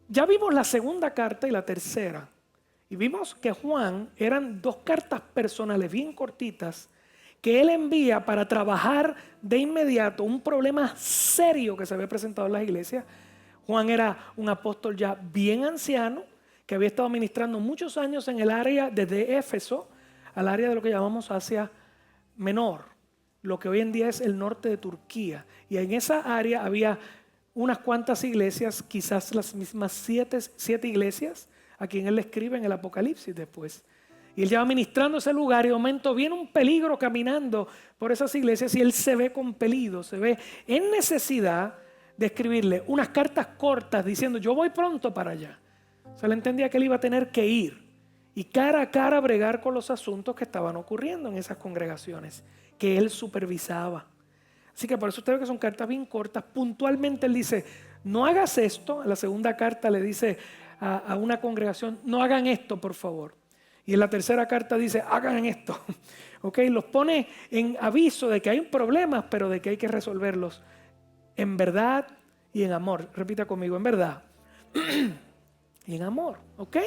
Ya vimos la segunda carta y la tercera. Y vimos que Juan eran 2 cartas personales bien cortitas que él envía para trabajar de inmediato un problema serio que se había presentado en las iglesias. Juan era un apóstol ya bien anciano que había estado ministrando muchos años en el área desde Éfeso al área de lo que llamamos Asia Menor, lo que hoy en día es el norte de Turquía. Y en esa área había unas cuantas iglesias, quizás las mismas 7 iglesias, a quien él le escribe en el Apocalipsis después. Y él ya va ministrando ese lugar y de momento viene un peligro caminando por esas iglesias y él se ve compelido, se ve en necesidad de escribirle unas cartas cortas diciendo yo voy pronto para allá. Se le entendía que él iba a tener que ir y cara a cara bregar con los asuntos que estaban ocurriendo en esas congregaciones que él supervisaba. Así que por eso usted ve que son cartas bien cortas. Puntualmente él dice, no hagas esto. En la segunda carta le dice a una congregación, no hagan esto por favor. Y en la tercera carta dice, hagan esto. ¿Okay? Los pone en aviso de que hay problemas, pero de que hay que resolverlos en verdad y en amor. Repita conmigo, en verdad y en amor. ¿Ok?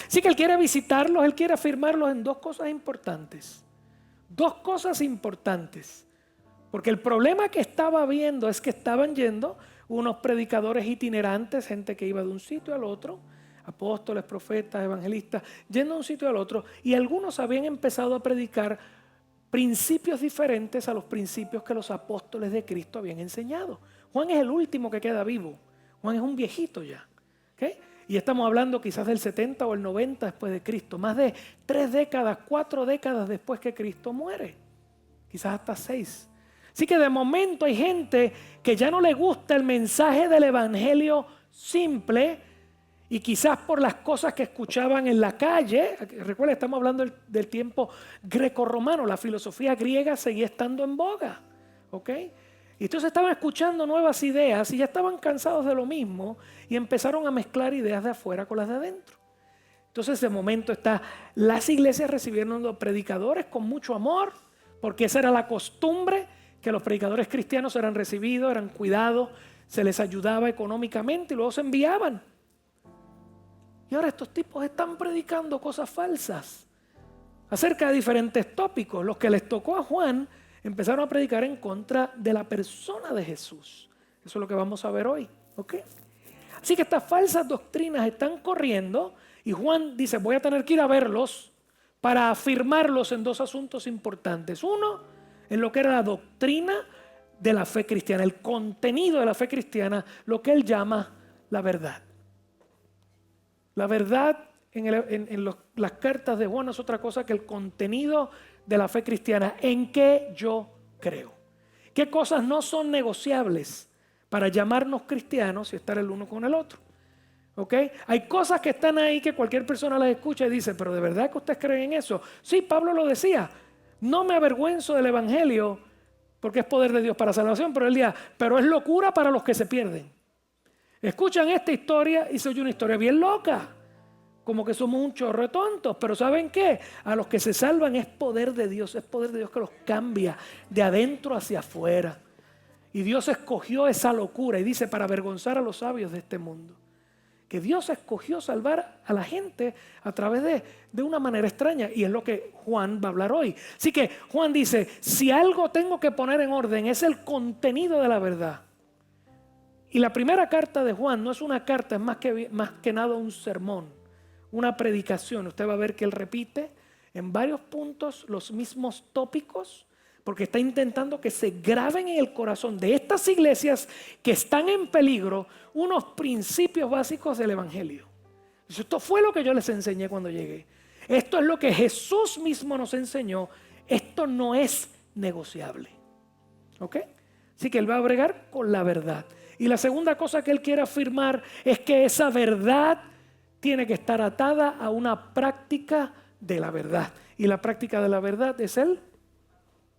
Así que él quiere visitarlos, él quiere afirmarlos en 2 cosas importantes. 2 cosas importantes. Porque el problema que estaba viendo es que estaban yendo unos predicadores itinerantes, gente que iba de un sitio al otro, apóstoles, profetas, evangelistas, yendo de un sitio al otro, y algunos habían empezado a predicar principios diferentes a los principios que los apóstoles de Cristo habían enseñado. Juan es el último que queda vivo. Juan es un viejito ya. ¿Okay? Y estamos hablando quizás del 70 o el 90 después de Cristo, más de 3 décadas, 4 décadas después que Cristo muere, quizás hasta 6. Así que de momento hay gente que ya no le gusta el mensaje del evangelio simple y quizás por las cosas que escuchaban en la calle. Recuerda, estamos hablando del tiempo grecorromano, la filosofía griega seguía estando en boga. ¿Ok? Y entonces estaban escuchando nuevas ideas y ya estaban cansados de lo mismo y empezaron a mezclar ideas de afuera con las de adentro. Entonces de momento las iglesias recibiendo predicadores con mucho amor, porque esa era la costumbre, que los predicadores cristianos eran recibidos, eran cuidados, se les ayudaba económicamente y luego se enviaban. Y ahora estos tipos están predicando cosas falsas acerca de diferentes tópicos. Los que les tocó a Juan empezaron a predicar en contra de la persona de Jesús. Eso es lo que vamos a ver hoy. ¿Okay? Así que estas falsas doctrinas están corriendo y Juan dice, voy a tener que ir a verlos para afirmarlos en 2 asuntos importantes. Uno, en lo que era la doctrina de la fe cristiana, el contenido de la fe cristiana, lo que él llama la verdad. La verdad en las cartas de Juan es otra cosa que el contenido de la fe cristiana, en qué yo creo. ¿Qué cosas no son negociables para llamarnos cristianos y estar el uno con el otro? ¿Okay? Hay cosas que están ahí que cualquier persona las escucha y dice, pero ¿de verdad que ustedes creen en eso? Sí, Pablo lo decía. No me avergüenzo del evangelio porque es poder de Dios para salvación, pero es locura para los que se pierden. Escuchan esta historia y se oye una historia bien loca, como que somos un chorro de tontos, pero ¿saben qué? A los que se salvan es poder de Dios que los cambia de adentro hacia afuera. Y Dios escogió esa locura y dice para avergonzar a los sabios de este mundo. Que Dios escogió salvar a la gente a través de una manera extraña. Y es lo que Juan va a hablar hoy. Así que Juan dice, si algo tengo que poner en orden es el contenido de la verdad. Y la primera carta de Juan no es una carta, es más que nada un sermón, una predicación. Usted va a ver que él repite en varios puntos los mismos tópicos, porque está intentando que se graben en el corazón de estas iglesias que están en peligro unos principios básicos del evangelio. Esto fue lo que yo les enseñé cuando llegué. Esto es lo que Jesús mismo nos enseñó. Esto no es negociable. ¿Ok? Así que él va a bregar con la verdad. Y la segunda cosa que él quiere afirmar es que esa verdad tiene que estar atada a una práctica de la verdad. Y la práctica de la verdad es el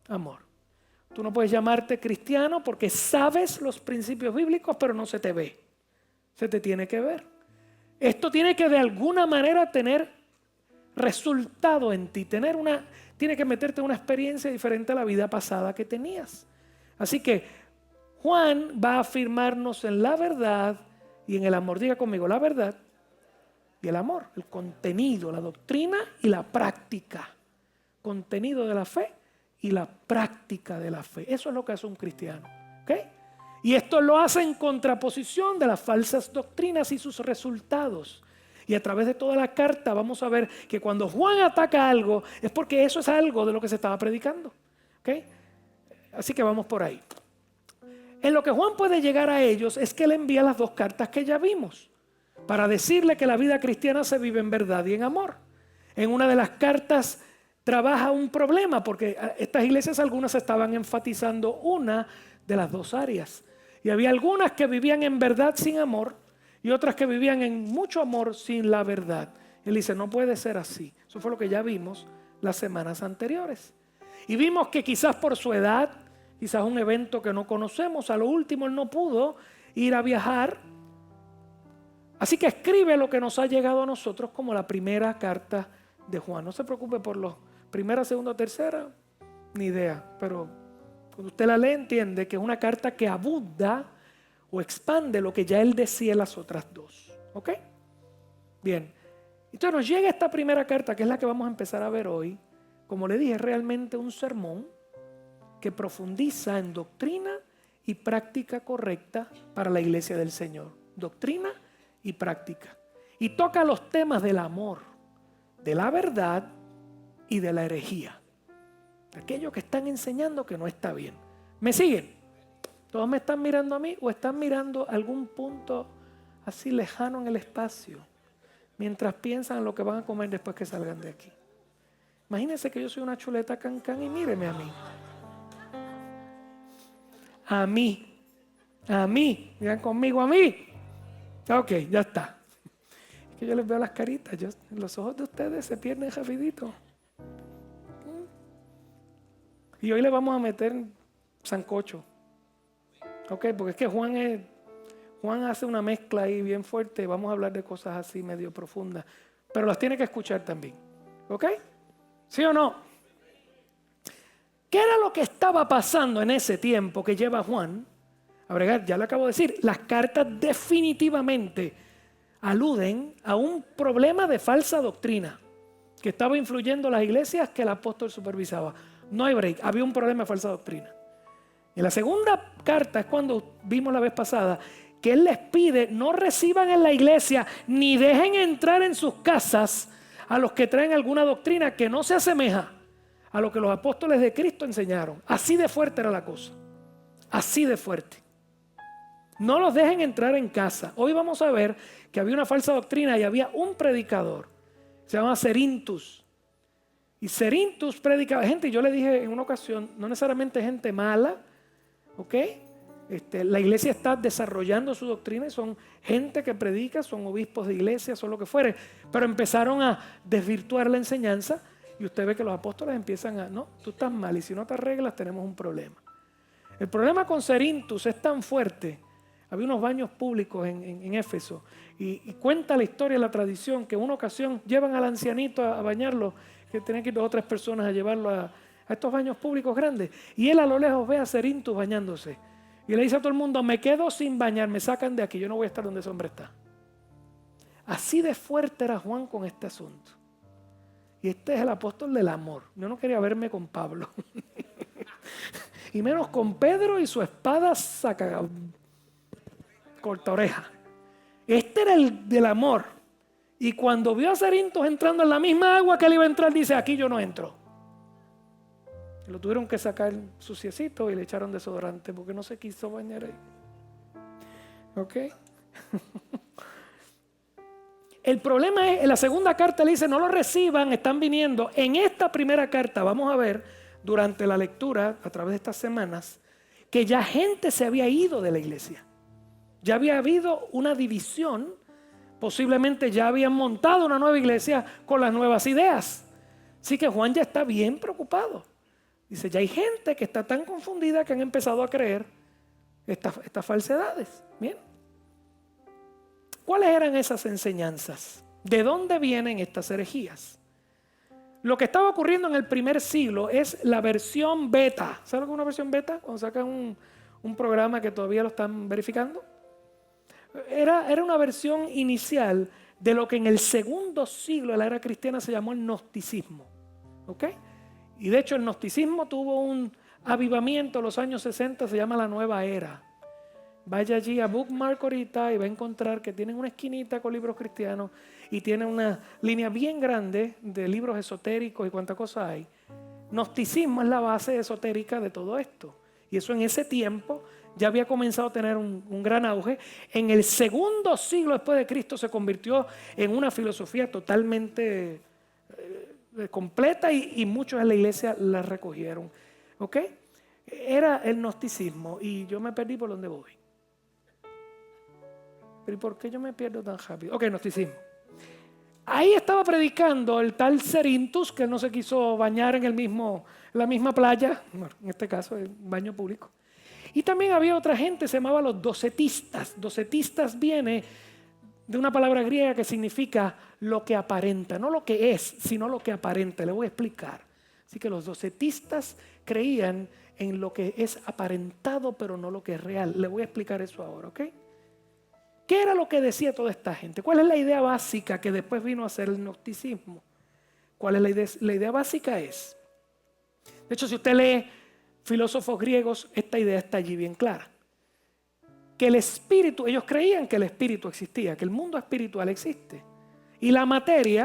amor. Tú no puedes llamarte cristiano porque sabes los principios bíblicos, pero no se te ve. Se te tiene que ver. Esto tiene que de alguna manera tener resultado en ti. Tiene que meterte en una experiencia diferente a la vida pasada que tenías. Así que Juan va a afirmarnos en la verdad y en el amor. Diga conmigo, la verdad y el amor, el contenido, la doctrina y la práctica. Contenido de la fe y la práctica de la fe. Eso es lo que hace un cristiano. ¿Ok? Y esto lo hace en contraposición de las falsas doctrinas y sus resultados. Y a través de toda la carta vamos a ver que cuando Juan ataca algo es porque eso es algo de lo que se estaba predicando. ¿Okay? Así que vamos por ahí. En lo que Juan puede llegar a ellos es que él envía las dos cartas que ya vimos para decirle que la vida cristiana se vive en verdad y en amor. En una de las cartas trabaja un problema porque estas iglesias algunas estaban enfatizando una de las dos áreas. Y había algunas que vivían en verdad sin amor y otras que vivían en mucho amor sin la verdad. Él dice, no puede ser así. Eso fue lo que ya vimos las semanas anteriores. Y vimos que quizás por su edad, quizás un evento que no conocemos, a lo último él no pudo ir a viajar. Así que escribe lo que nos ha llegado a nosotros como la primera carta de Juan. No se preocupe por los primera, segunda, tercera, ni idea, pero cuando usted la lee entiende que es una carta que abunda o expande lo que ya él decía en las otras dos. ¿Ok? Bien. Entonces nos llega esta primera carta que es la que vamos a empezar a ver hoy. Como le dije, es realmente un sermón que profundiza en doctrina y práctica correcta para la iglesia del Señor. Doctrina y práctica. Y toca los temas del amor, de la verdad y de la herejía. Aquellos que están enseñando que no está bien. ¿Me siguen? ¿Todos me están mirando a mí o están mirando algún punto así lejano en el espacio mientras piensan en lo que van a comer después que salgan de aquí? Imagínense que yo soy una chuleta cancán y míreme a mí. A mí. Miren conmigo a mí. Ok, ya está. Es que yo les veo las caritas. Los ojos de ustedes se pierden rapidito. Y hoy le vamos a meter sancocho. Ok, porque es que Juan hace una mezcla ahí bien fuerte. Vamos a hablar de cosas así medio profundas. Pero las tiene que escuchar también. ¿Ok? ¿Sí o no? ¿Qué era lo que estaba pasando en ese tiempo que lleva Juan? A bregar, ya lo acabo de decir. Las cartas definitivamente aluden a un problema de falsa doctrina que estaba influyendo en las iglesias que el apóstol supervisaba. No hay break, había un problema de falsa doctrina. En la segunda carta es cuando vimos la vez pasada que él les pide no reciban en la iglesia ni dejen entrar en sus casas a los que traen alguna doctrina que no se asemeja a lo que los apóstoles de Cristo enseñaron. Así de fuerte era la cosa, así de fuerte. No los dejen entrar en casa. Hoy vamos a ver que había una falsa doctrina y había un predicador, se llama Cerinthus. Y Cerinthus predicaba gente, yo le dije en una ocasión, no necesariamente gente mala, ¿ok? La iglesia está desarrollando su doctrina y son gente que predica, son obispos de iglesia, son lo que fuere, pero empezaron a desvirtuar la enseñanza y usted ve que los apóstoles empiezan a, no, tú estás mal y si no te arreglas tenemos un problema. El problema con Cerinthus es tan fuerte. Había unos baños públicos en Éfeso y cuenta la historia, la tradición, que en una ocasión llevan al ancianito a bañarlo, que tenían que ir 2 o 3 personas a llevarlo a estos baños públicos grandes. Y él a lo lejos ve a Cerinthus bañándose. Y le dice a todo el mundo, me quedo sin bañar, me sacan de aquí, yo no voy a estar donde ese hombre está. Así de fuerte era Juan con este asunto. Y este es el apóstol del amor. Yo no quería verme con Pablo. Y menos con Pedro y su espada saca corta oreja. Este era el del amor. Y cuando vio a Cerinthus entrando en la misma agua que él iba a entrar, dice, aquí yo no entro. Lo tuvieron que sacar suciecito y le echaron desodorante porque no se quiso bañar ahí. ¿Ok? El problema es, en la segunda carta le dice, no lo reciban, están viniendo. En esta primera carta vamos a ver, durante la lectura, a través de estas semanas, que ya gente se había ido de la iglesia. Ya había habido una división, posiblemente ya habían montado una nueva iglesia con las nuevas ideas. Así que Juan ya está bien preocupado. Dice, ya hay gente que está tan confundida que han empezado a creer estas falsedades. Bien. ¿Cuáles eran esas enseñanzas? ¿De dónde vienen estas herejías? Lo que estaba ocurriendo en el primer siglo es la versión beta. ¿Saben lo que es una versión beta? Cuando sacan un programa que todavía lo están verificando. Era una versión inicial de lo que en el segundo siglo de la era cristiana se llamó el gnosticismo. ¿Ok? Y de hecho el gnosticismo tuvo un avivamiento en los años 60, se llama la Nueva Era. Vaya allí a Bookmark ahorita y va a encontrar que tienen una esquinita con libros cristianos y tienen una línea bien grande de libros esotéricos y cuánta cosa hay. Gnosticismo es la base esotérica de todo esto. Y eso en ese tiempo ya había comenzado a tener un gran auge. En el segundo siglo después de Cristo se convirtió en una filosofía totalmente completa y muchos en la iglesia la recogieron. ¿Ok? Era el gnosticismo y yo me perdí por donde voy. ¿Pero por qué yo me pierdo tan rápido? Ok, gnosticismo. Ahí estaba predicando el tal Cerinthus, que no se quiso bañar en la misma playa, bueno, en este caso, el baño público. Y también había otra gente, se llamaba los docetistas. Docetistas viene de una palabra griega que significa lo que aparenta, no lo que es, sino lo que aparenta. Le voy a explicar. Así que los docetistas creían en lo que es aparentado, pero no lo que es real. Le voy a explicar eso ahora, ¿ok? ¿Qué era lo que decía toda esta gente? ¿Cuál es la idea básica que después vino a ser el gnosticismo? ¿Cuál es la idea? La idea básica es, de hecho, si usted lee filósofos griegos, esta idea está allí bien clara. Que el espíritu, ellos creían que el espíritu existía, que el mundo espiritual existe. Y la materia,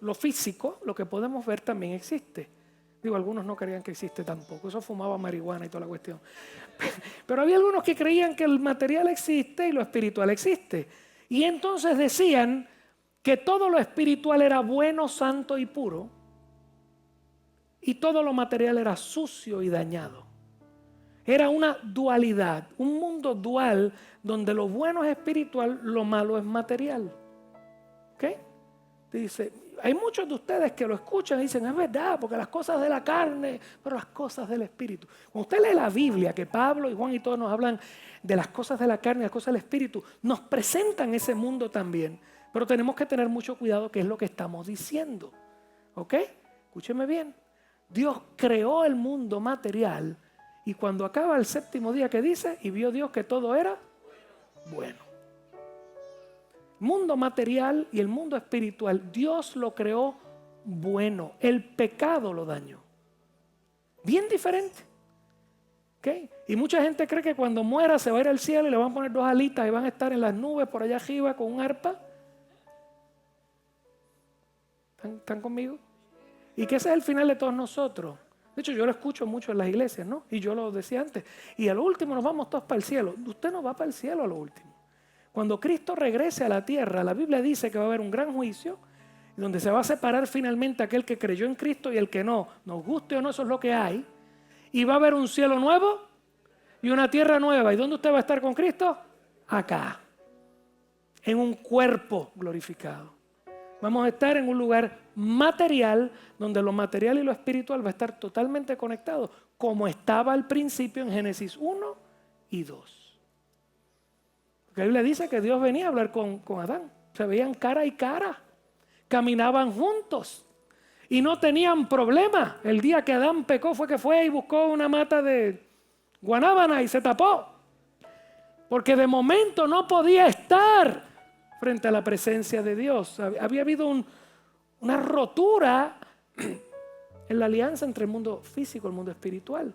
lo físico, lo que podemos ver también existe. Digo, algunos no creían que existe tampoco, eso fumaba marihuana y toda la cuestión. Pero había algunos que creían que el material existe y lo espiritual existe. Y entonces decían que todo lo espiritual era bueno, santo y puro, y todo lo material era sucio y dañado. Era una dualidad, un mundo dual donde lo bueno es espiritual, lo malo es material. ¿Ok? Dice, hay muchos de ustedes que lo escuchan y dicen, es verdad, porque las cosas de la carne, pero las cosas del espíritu. Cuando usted lee la Biblia, que Pablo y Juan y todos nos hablan de las cosas de la carne y las cosas del espíritu, nos presentan ese mundo también. Pero tenemos que tener mucho cuidado qué es lo que estamos diciendo. ¿Ok? Escúcheme bien. Dios creó el mundo material y cuando acaba el séptimo día, ¿qué dice? Y vio Dios que todo era bueno. Mundo material y el mundo espiritual, Dios lo creó bueno. El pecado lo dañó. Bien diferente. ¿Okay? Y mucha gente cree que cuando muera se va a ir al cielo y le van a poner dos alitas y van a estar en las nubes por allá arriba con un arpa. ¿Están conmigo? Y que ese es el final de todos nosotros. De hecho, yo lo escucho mucho en las iglesias, ¿no? Y yo lo decía antes. Y a lo último nos vamos todos para el cielo. Usted no va para el cielo a lo último. Cuando Cristo regrese a la tierra, la Biblia dice que va a haber un gran juicio, donde se va a separar finalmente aquel que creyó en Cristo y el que no. Nos guste o no, eso es lo que hay. Y va a haber un cielo nuevo y una tierra nueva. ¿Y dónde usted va a estar con Cristo? Acá. En un cuerpo glorificado. Vamos a estar en un lugar material donde lo material y lo espiritual va a estar totalmente conectado, como estaba al principio en Génesis 1 y 2. Porque la Biblia dice que Dios venía a hablar con Adán. Se veían cara y cara, caminaban juntos y no tenían problema. El día que Adán pecó fue y buscó una mata de guanábana y se tapó. Porque de momento no podía estar frente a la presencia de Dios. Había habido una rotura en la alianza entre el mundo físico y el mundo espiritual.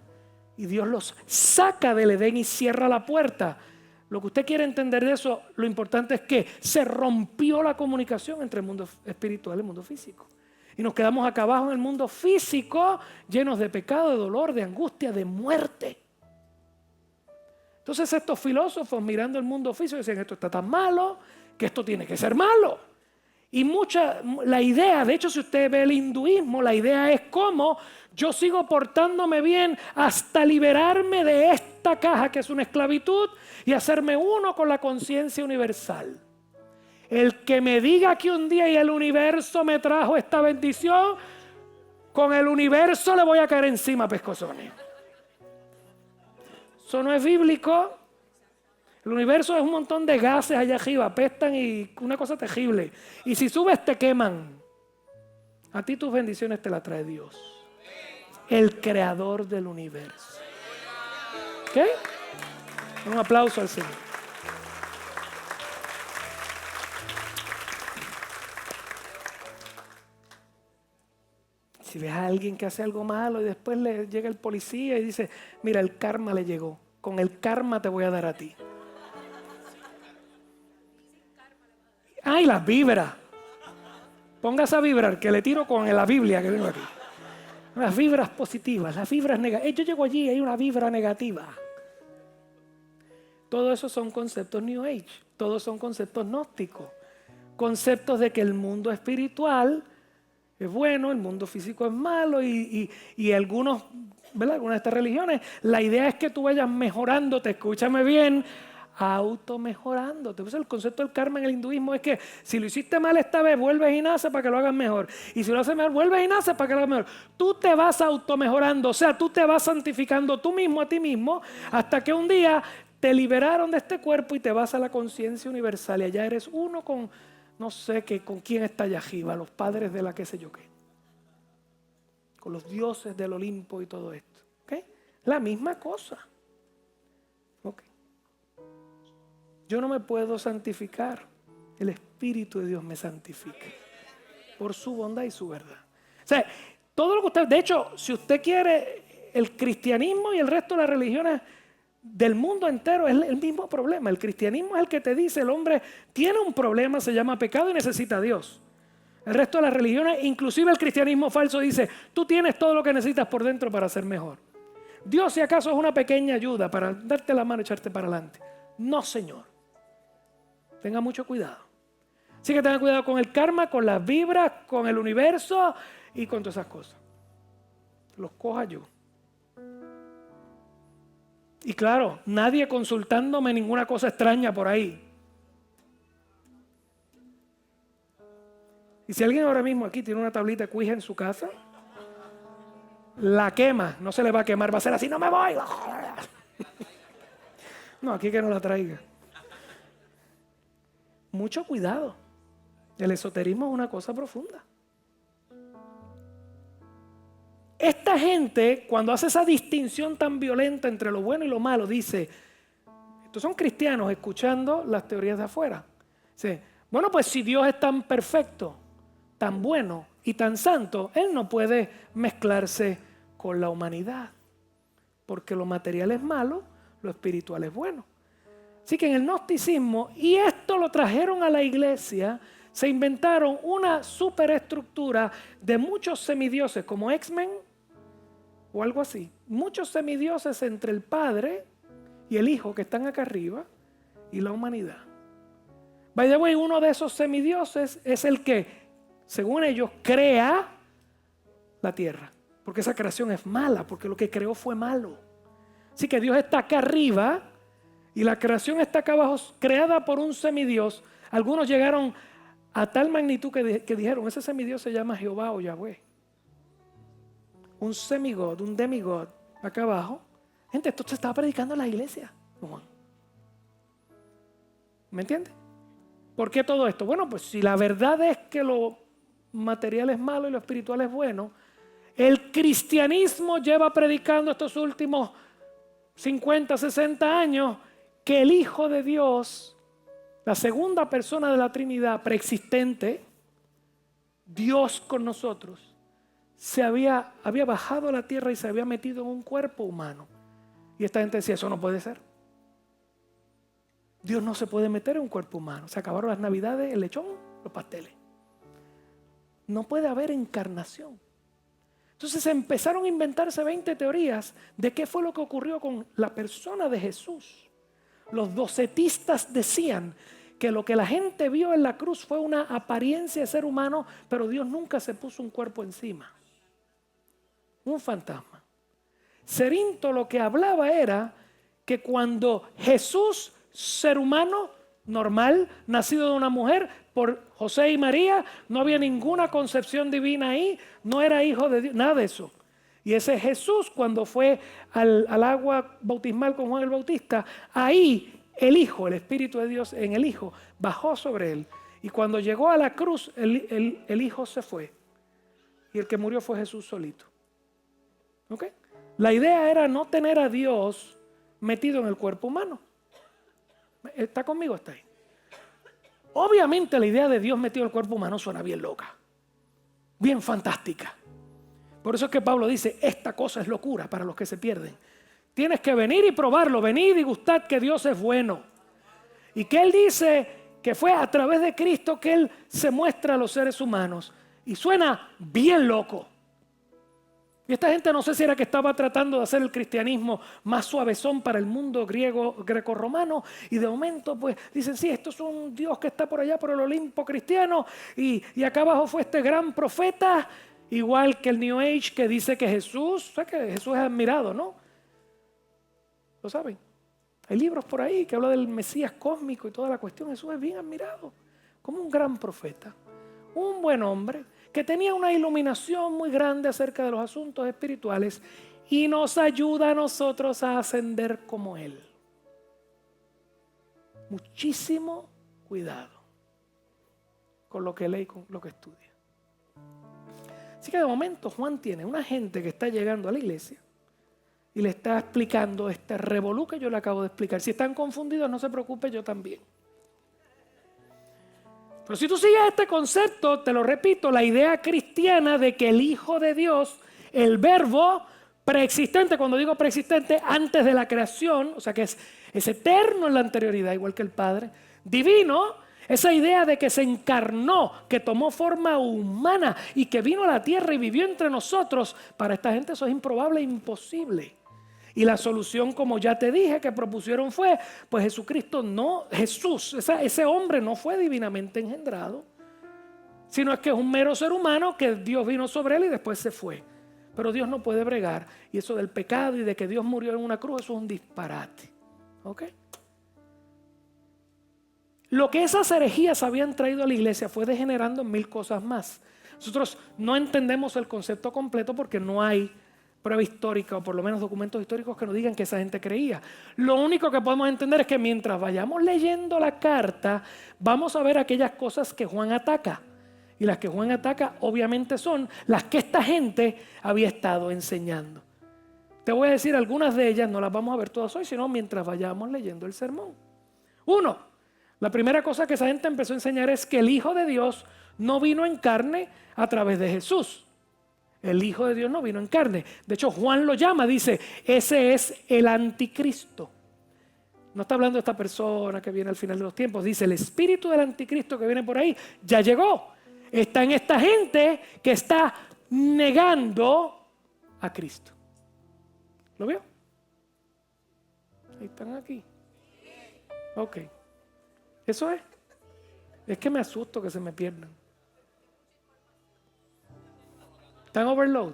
Y Dios los saca del Edén y cierra la puerta. Lo que usted quiere entender de eso, lo importante es que se rompió la comunicación entre el mundo espiritual y el mundo físico. Y nos quedamos acá abajo en el mundo físico, llenos de pecado, de dolor, de angustia, de muerte. Entonces estos filósofos mirando el mundo físico decían, esto está tan malo, que esto tiene que ser malo. Y la idea, de hecho si usted ve el hinduismo, la idea es cómo yo sigo portándome bien hasta liberarme de esta caja que es una esclavitud y hacerme uno con la conciencia universal. El que me diga que un día y el universo me trajo esta bendición, con el universo le voy a caer encima, pescozones. Eso no es bíblico. El universo es un montón de gases allá arriba, apestan y una cosa terrible. Y si subes te queman. A ti tus bendiciones te las trae Dios, el creador del universo. ¿Ok? Un aplauso al Señor. Si ves a alguien que hace algo malo y después le llega el policía y dice, mira, el karma le llegó. Con el karma te voy a dar a ti. ¡Ay, las vibras! Póngase a vibrar, que le tiro con la Biblia que tengo aquí. Las vibras positivas, las vibras negativas. Yo llego allí y hay una vibra negativa. Todo eso son conceptos New Age. Todos son conceptos gnósticos. Conceptos de que el mundo espiritual es bueno, el mundo físico es malo y algunos, ¿verdad? Algunas de estas religiones, la idea es que tú vayas mejorándote, escúchame bien, automejorándote. Entonces el concepto del karma en el hinduismo es que si lo hiciste mal esta vez, vuelves y naces para que lo hagas mejor. Y si lo haces mejor, vuelves y naces para que lo hagas mejor. Tú te vas automejorando, o sea, tú te vas santificando tú mismo a ti mismo hasta que un día te liberaron de este cuerpo y te vas a la conciencia universal y allá eres uno con, no sé qué, con quién está allá arriba, los padres de la qué sé yo qué. Con los dioses del Olimpo y todo esto. ¿Okay? La misma cosa. Okay. Yo no me puedo santificar. El Espíritu de Dios me santifica. Por su bondad y su verdad. O sea, todo lo que usted... De hecho, si usted quiere, el cristianismo y el resto de las religiones del mundo entero es el mismo problema. El cristianismo es el que te dice el hombre tiene un problema, se llama pecado y necesita a Dios. El resto de las religiones, inclusive el cristianismo falso, dice tú tienes todo lo que necesitas por dentro para ser mejor. Dios si acaso es una pequeña ayuda para darte la mano y echarte para adelante. No, Señor. Tenga mucho cuidado. Así que tenga cuidado con el karma, con las vibras, con el universo y con todas esas cosas. Los coja yo. Y claro, nadie consultándome ninguna cosa extraña por ahí. Y si alguien ahora mismo aquí tiene una tablita de cuija en su casa, la quema, no se le va a quemar, va a ser así, no me voy. No, aquí que no la traiga. Mucho cuidado. El esoterismo es una cosa profunda. Esta gente, cuando hace esa distinción tan violenta entre lo bueno y lo malo, dice, estos son cristianos escuchando las teorías de afuera. Dice, bueno, pues si Dios es tan perfecto, tan bueno y tan santo, Él no puede mezclarse con la humanidad. Porque lo material es malo, lo espiritual es bueno. Así que en el gnosticismo, y esto lo trajeron a la iglesia, se inventaron una superestructura de muchos semidioses como X-Men o algo así. Muchos semidioses entre el Padre y el Hijo que están acá arriba y la humanidad. By the way, uno de esos semidioses es el que, según ellos, crea la tierra. Porque esa creación es mala, porque lo que creó fue malo. Así que Dios está acá arriba y la creación está acá abajo, creada por un semidios. Algunos llegaron a tal magnitud que dijeron, ese semidios se llama Jehová o Yahweh. Un semigod, un demigod, acá abajo. Gente, esto se estaba predicando en la iglesia. ¿Me entiende? ¿Por qué todo esto? Bueno, pues si la verdad es que lo material es malo y lo espiritual es bueno, el cristianismo lleva predicando estos últimos 50, 60 años que el Hijo de Dios, la segunda persona de la Trinidad preexistente, Dios con nosotros, había bajado a la tierra y se había metido en un cuerpo humano. Y esta gente decía, eso no puede ser. Dios no se puede meter en un cuerpo humano. Se acabaron las navidades, el lechón, los pasteles. No puede haber encarnación. Entonces empezaron a inventarse 20 teorías de qué fue lo que ocurrió con la persona de Jesús. Los docetistas decían que lo que la gente vio en la cruz fue una apariencia de ser humano, pero Dios nunca se puso un cuerpo encima. Un fantasma. Cerinto lo que hablaba era que cuando Jesús, ser humano normal, nacido de una mujer por José y María, no había ninguna concepción divina ahí, no era hijo de Dios, nada de eso. Y ese Jesús, cuando fue al agua bautismal con Juan el Bautista, ahí el Hijo, el Espíritu de Dios en el Hijo, bajó sobre él. Y cuando llegó a la cruz, el Hijo se fue. Y el que murió fue Jesús solito. ¿Ok? La idea era no tener a Dios metido en el cuerpo humano. ¿Está conmigo? Está ahí. Obviamente la idea de Dios metido en el cuerpo humano suena bien loca, bien fantástica. Por eso es que Pablo dice, esta cosa es locura para los que se pierden. Tienes que venir y probarlo, venid y gustad que Dios es bueno. Y que Él dice que fue a través de Cristo que Él se muestra a los seres humanos. Y suena bien loco. Y esta gente no sé si era que estaba tratando de hacer el cristianismo más suavezón para el mundo greco-romano. Y de momento pues dicen, sí, esto es un Dios que está por allá por el Olimpo cristiano. Y acá abajo fue este gran profeta, igual que el New Age que dice que Jesús, o sea que Jesús es admirado, ¿no? ¿Lo saben? Hay libros por ahí que hablan del Mesías cósmico y toda la cuestión. Jesús es bien admirado como un gran profeta, un buen hombre que tenía una iluminación muy grande acerca de los asuntos espirituales y nos ayuda a nosotros a ascender como Él. Muchísimo cuidado con lo que lee y con lo que estudia. Así que de momento Juan tiene una gente que está llegando a la iglesia y le está explicando este revolú que yo le acabo de explicar. Si están confundidos, no se preocupe, yo también. Pero si tú sigues este concepto, te lo repito, la idea cristiana de que el Hijo de Dios, el verbo preexistente, cuando digo preexistente, antes de la creación, o sea que es eterno en la anterioridad, igual que el Padre, divino, esa idea de que se encarnó, que tomó forma humana y que vino a la tierra y vivió entre nosotros, para esta gente eso es improbable e imposible. Y la solución, como ya te dije, que propusieron fue, pues Jesucristo no, Jesús, ese hombre no fue divinamente engendrado, sino es que es un mero ser humano que Dios vino sobre él y después se fue. Pero Dios no puede bregar. Y eso del pecado y de que Dios murió en una cruz, eso es un disparate. ¿Ok? Lo que esas herejías habían traído a la iglesia fue degenerando en 1000 cosas más. Nosotros no entendemos el concepto completo porque no hay prueba histórica o por lo menos documentos históricos que nos digan que esa gente creía. Lo único que podemos entender es que mientras vayamos leyendo la carta, vamos a ver aquellas cosas que Juan ataca. Y las que Juan ataca obviamente son las que esta gente había estado enseñando. Te voy a decir algunas de ellas, no las vamos a ver todas hoy, sino mientras vayamos leyendo el sermón. 1. La primera cosa que esa gente empezó a enseñar es que el Hijo de Dios no vino en carne a través de Jesús. El Hijo de Dios no vino en carne. De hecho, Juan lo llama, dice, ese es el anticristo. No está hablando de esta persona que viene al final de los tiempos. Dice, el espíritu del anticristo que viene por ahí ya llegó. Está en esta gente que está negando a Cristo. ¿Lo vio? Ahí están aquí. Ok. Eso es. Es que me asusto que se me pierdan. ¿Están overload?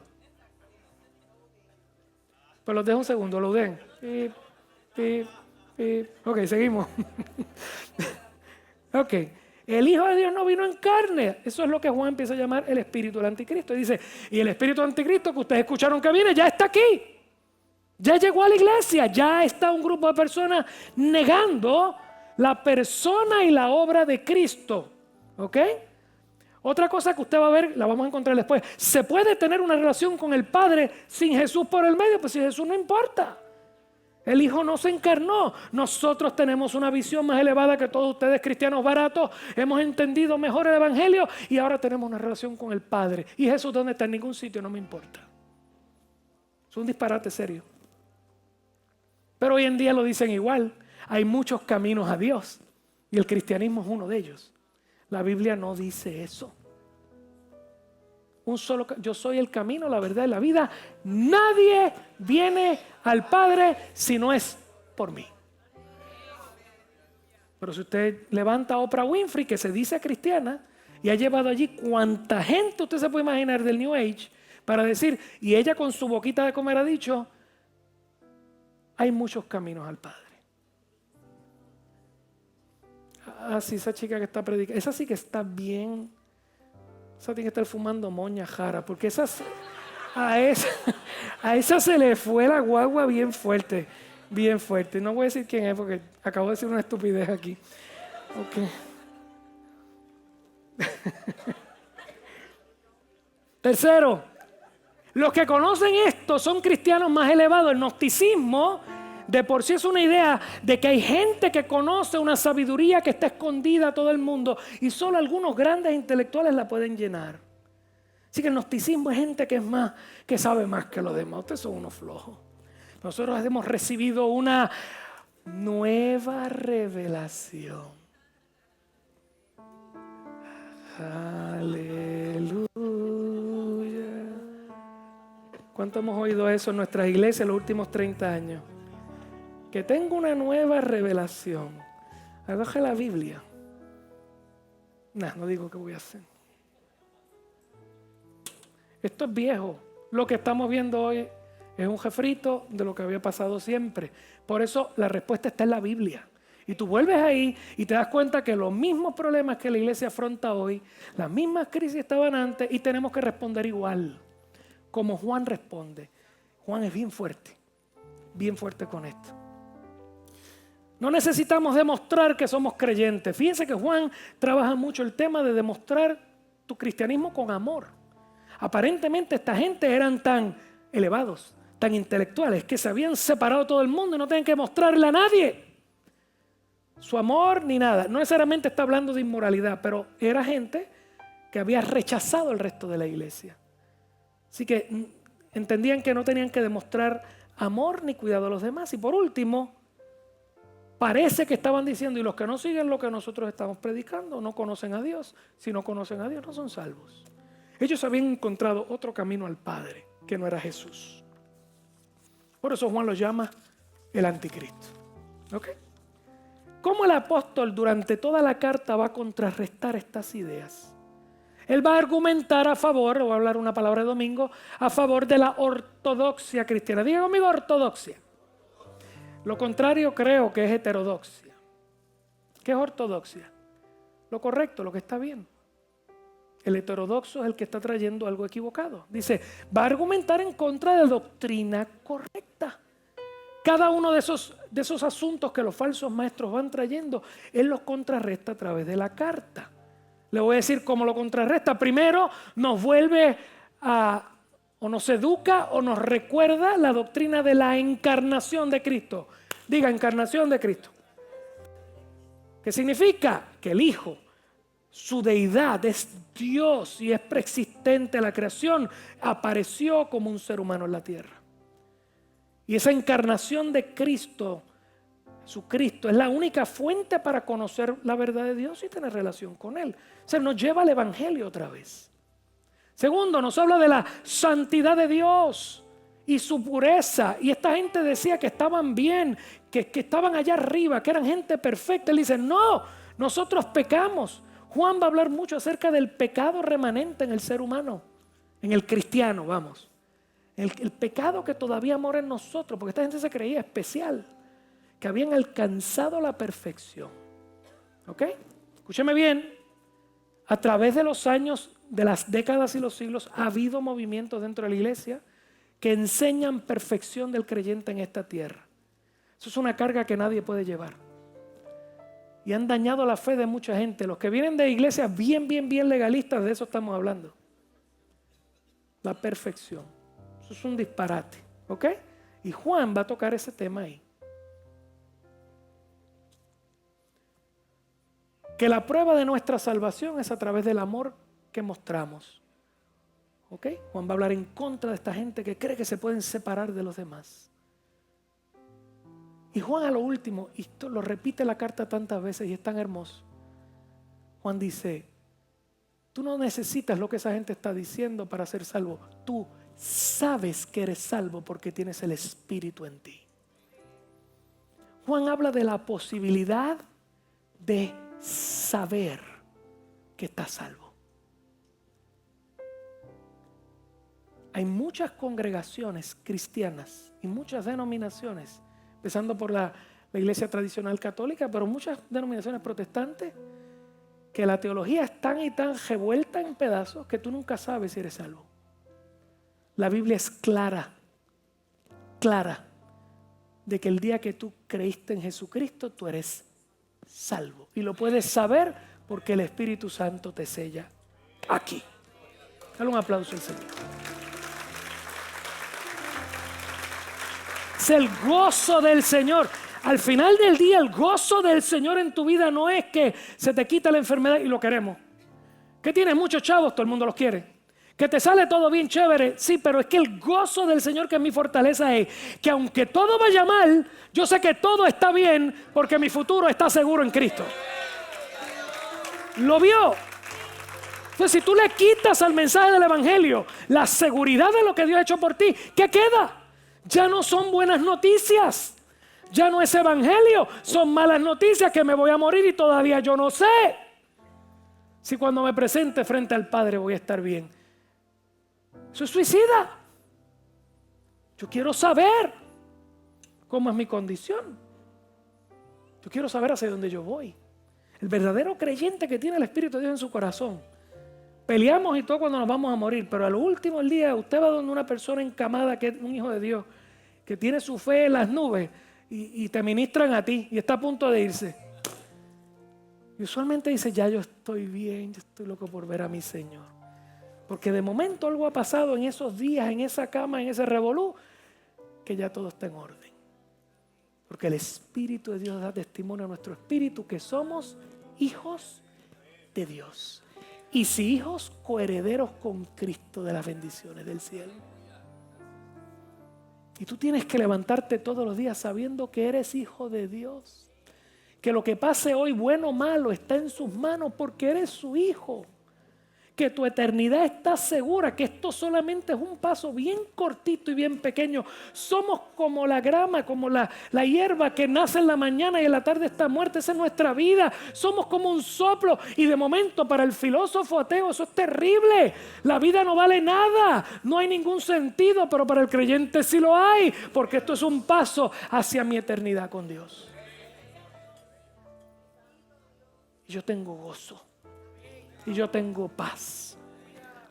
Pues los dejo un segundo, lo den. Ok, seguimos. Ok. El Hijo de Dios no vino en carne. Eso es lo que Juan empieza a llamar el espíritu del anticristo. Y dice, y el espíritu del anticristo que ustedes escucharon que viene, ya está aquí. Ya llegó a la iglesia. Ya está un grupo de personas negando la persona y la obra de Cristo. ¿Ok? Otra cosa que usted va a ver, la vamos a encontrar después. ¿Se puede tener una relación con el Padre sin Jesús por el medio? Pues si Jesús no importa. El Hijo no se encarnó. Nosotros tenemos una visión más elevada que todos ustedes, cristianos baratos. Hemos entendido mejor el Evangelio y ahora tenemos una relación con el Padre. ¿Y Jesús dónde está? En ningún sitio, no me importa. Es un disparate serio. Pero hoy en día lo dicen igual. Hay muchos caminos a Dios y el cristianismo es uno de ellos. La Biblia no dice eso. Yo soy el camino, la verdad y la vida. Nadie viene al Padre si no es por mí. Pero si usted levanta a Oprah Winfrey, que se dice cristiana, y ha llevado allí cuánta gente usted se puede imaginar del New Age, para decir, y ella con su boquita de comer ha dicho, hay muchos caminos al Padre. Sí, esa chica que está predicando, esa sí que está bien, esa tiene que estar fumando moña jara, porque a esa se le fue la guagua bien fuerte. No voy a decir quién es porque acabo de decir una estupidez aquí. Okay. Tercero, los que conocen esto son cristianos más elevados. El gnosticismo de por sí es una idea de que hay gente que conoce una sabiduría que está escondida a todo el mundo y solo algunos grandes intelectuales la pueden llenar. Así que el gnosticismo es gente que sabe más que los demás. Ustedes son unos flojos. Nosotros hemos recibido una nueva revelación. Aleluya. ¿Cuánto hemos oído eso en nuestras iglesias en los últimos 30 años? Que tengo una nueva revelación. Agarra la Biblia. No digo qué voy a hacer. Esto es viejo. Lo que estamos viendo hoy es un refrito de lo que había pasado siempre. Por eso la respuesta está en la Biblia. Y tú vuelves ahí y te das cuenta que los mismos problemas que la iglesia afronta hoy, las mismas crisis estaban antes y tenemos que responder igual. Como Juan responde. Juan es bien fuerte con esto. No necesitamos demostrar que somos creyentes. Fíjense que Juan trabaja mucho el tema de demostrar tu cristianismo con amor. Aparentemente esta gente eran tan elevados, tan intelectuales, que se habían separado de todo el mundo y no tenían que mostrarle a nadie su amor ni nada. No necesariamente está hablando de inmoralidad, pero era gente que había rechazado el resto de la iglesia. Así que entendían que no tenían que demostrar amor ni cuidado a los demás. Y por último, parece que estaban diciendo, y los que no siguen lo que nosotros estamos predicando no conocen a Dios. Si no conocen a Dios no son salvos. Ellos habían encontrado otro camino al Padre que no era Jesús. Por eso Juan lo llama el anticristo. ¿Ok? ¿Cómo el apóstol durante toda la carta va a contrarrestar estas ideas? Él va a argumentar a favor, voy a hablar una palabra de domingo, a favor de la ortodoxia cristiana. Diga conmigo ortodoxia. Lo contrario creo que es heterodoxia. ¿Qué es ortodoxia? Lo correcto, lo que está bien. El heterodoxo es el que está trayendo algo equivocado. Dice, va a argumentar en contra de doctrina correcta. Cada uno de esos asuntos que los falsos maestros van trayendo, él los contrarresta a través de la carta. Le voy a decir cómo lo contrarresta. Primero, nos vuelve o nos educa o nos recuerda la doctrina de la encarnación de Cristo. Diga, encarnación de Cristo. ¿Qué significa? Que el Hijo, su deidad, es Dios y es preexistente a la creación, apareció como un ser humano en la tierra. Y esa encarnación de Cristo, Jesucristo, es la única fuente para conocer la verdad de Dios y tener relación con Él. O sea, nos lleva al Evangelio otra vez. Segundo, nos habla de la santidad de Dios y su pureza. Y esta gente decía que estaban bien, que estaban allá arriba, que eran gente perfecta. Él dice, no, nosotros pecamos. Juan va a hablar mucho acerca del pecado remanente en el ser humano, en el cristiano, vamos. El pecado que todavía mora en nosotros, porque esta gente se creía especial, que habían alcanzado la perfección. ¿Ok? Escúcheme bien, a través de los años, de las décadas y los siglos, ha habido movimientos dentro de la iglesia que enseñan perfección del creyente en esta tierra. Eso es una carga que nadie puede llevar. Y han dañado la fe de mucha gente. Los que vienen de iglesias bien legalistas, de eso estamos hablando. La perfección. Eso es un disparate. ¿Ok? Y Juan va a tocar ese tema ahí. Que la prueba de nuestra salvación es a través del amor que mostramos. ¿Ok? Juan va a hablar en contra de esta gente que cree que se pueden separar de los demás. Y Juan a lo último, y esto lo repite la carta tantas veces y es tan hermoso. Juan dice, tú no necesitas lo que esa gente está diciendo para ser salvo. Tú sabes que eres salvo porque tienes el Espíritu en ti. Juan habla de la posibilidad de saber que estás salvo. Hay muchas congregaciones cristianas y muchas denominaciones, empezando por la iglesia tradicional católica, pero muchas denominaciones protestantes, que la teología es tan y tan revuelta en pedazos que tú nunca sabes si eres salvo. La Biblia es clara de que el día que tú creíste en Jesucristo, tú eres salvo. Y lo puedes saber porque el Espíritu Santo te sella aquí. Dale un aplauso al Señor. Es el gozo del Señor. Al final del día, el gozo del Señor en tu vida no es que se te quita la enfermedad y lo queremos. Que tienes muchos chavos, todo el mundo los quiere. Que te sale todo bien chévere, sí, pero es que el gozo del Señor que es mi fortaleza es que aunque todo vaya mal, yo sé que todo está bien porque mi futuro está seguro en Cristo. ¿Lo vio? Entonces, si tú le quitas al mensaje del Evangelio la seguridad de lo que Dios ha hecho por ti, ¿qué queda? Ya no son buenas noticias, ya no es Evangelio, son malas noticias que me voy a morir y todavía yo no sé si cuando me presente frente al Padre voy a estar bien. Eso es suicida. Yo quiero saber cómo es mi condición. Yo quiero saber hacia dónde yo voy. El verdadero creyente que tiene el Espíritu de Dios en su corazón. Peleamos y todo cuando nos vamos a morir, pero a lo último del día usted va donde una persona encamada que es un hijo de Dios, que tiene su fe en las nubes y te ministran a ti y está a punto de irse. Y usualmente dice, ya yo estoy bien, yo estoy loco por ver a mi Señor. Porque de momento algo ha pasado en esos días, en esa cama, en ese revolú, que ya todo está en orden. Porque el Espíritu de Dios da testimonio a nuestro espíritu que somos hijos de Dios. Y si hijos, coherederos con Cristo de las bendiciones del cielo. Y tú tienes que levantarte todos los días sabiendo que eres hijo de Dios. Que lo que pase hoy, bueno o malo, está en sus manos porque eres su hijo. Que tu eternidad está segura, que esto solamente es un paso bien cortito y bien pequeño. Somos como la grama, como la hierba que nace en la mañana y en la tarde está muerta. Esa es nuestra vida. Somos como un soplo y de momento para el filósofo ateo eso es terrible. La vida no vale nada, no hay ningún sentido, pero para el creyente sí lo hay, porque esto es un paso hacia mi eternidad con Dios. Y yo tengo gozo. Y yo tengo paz.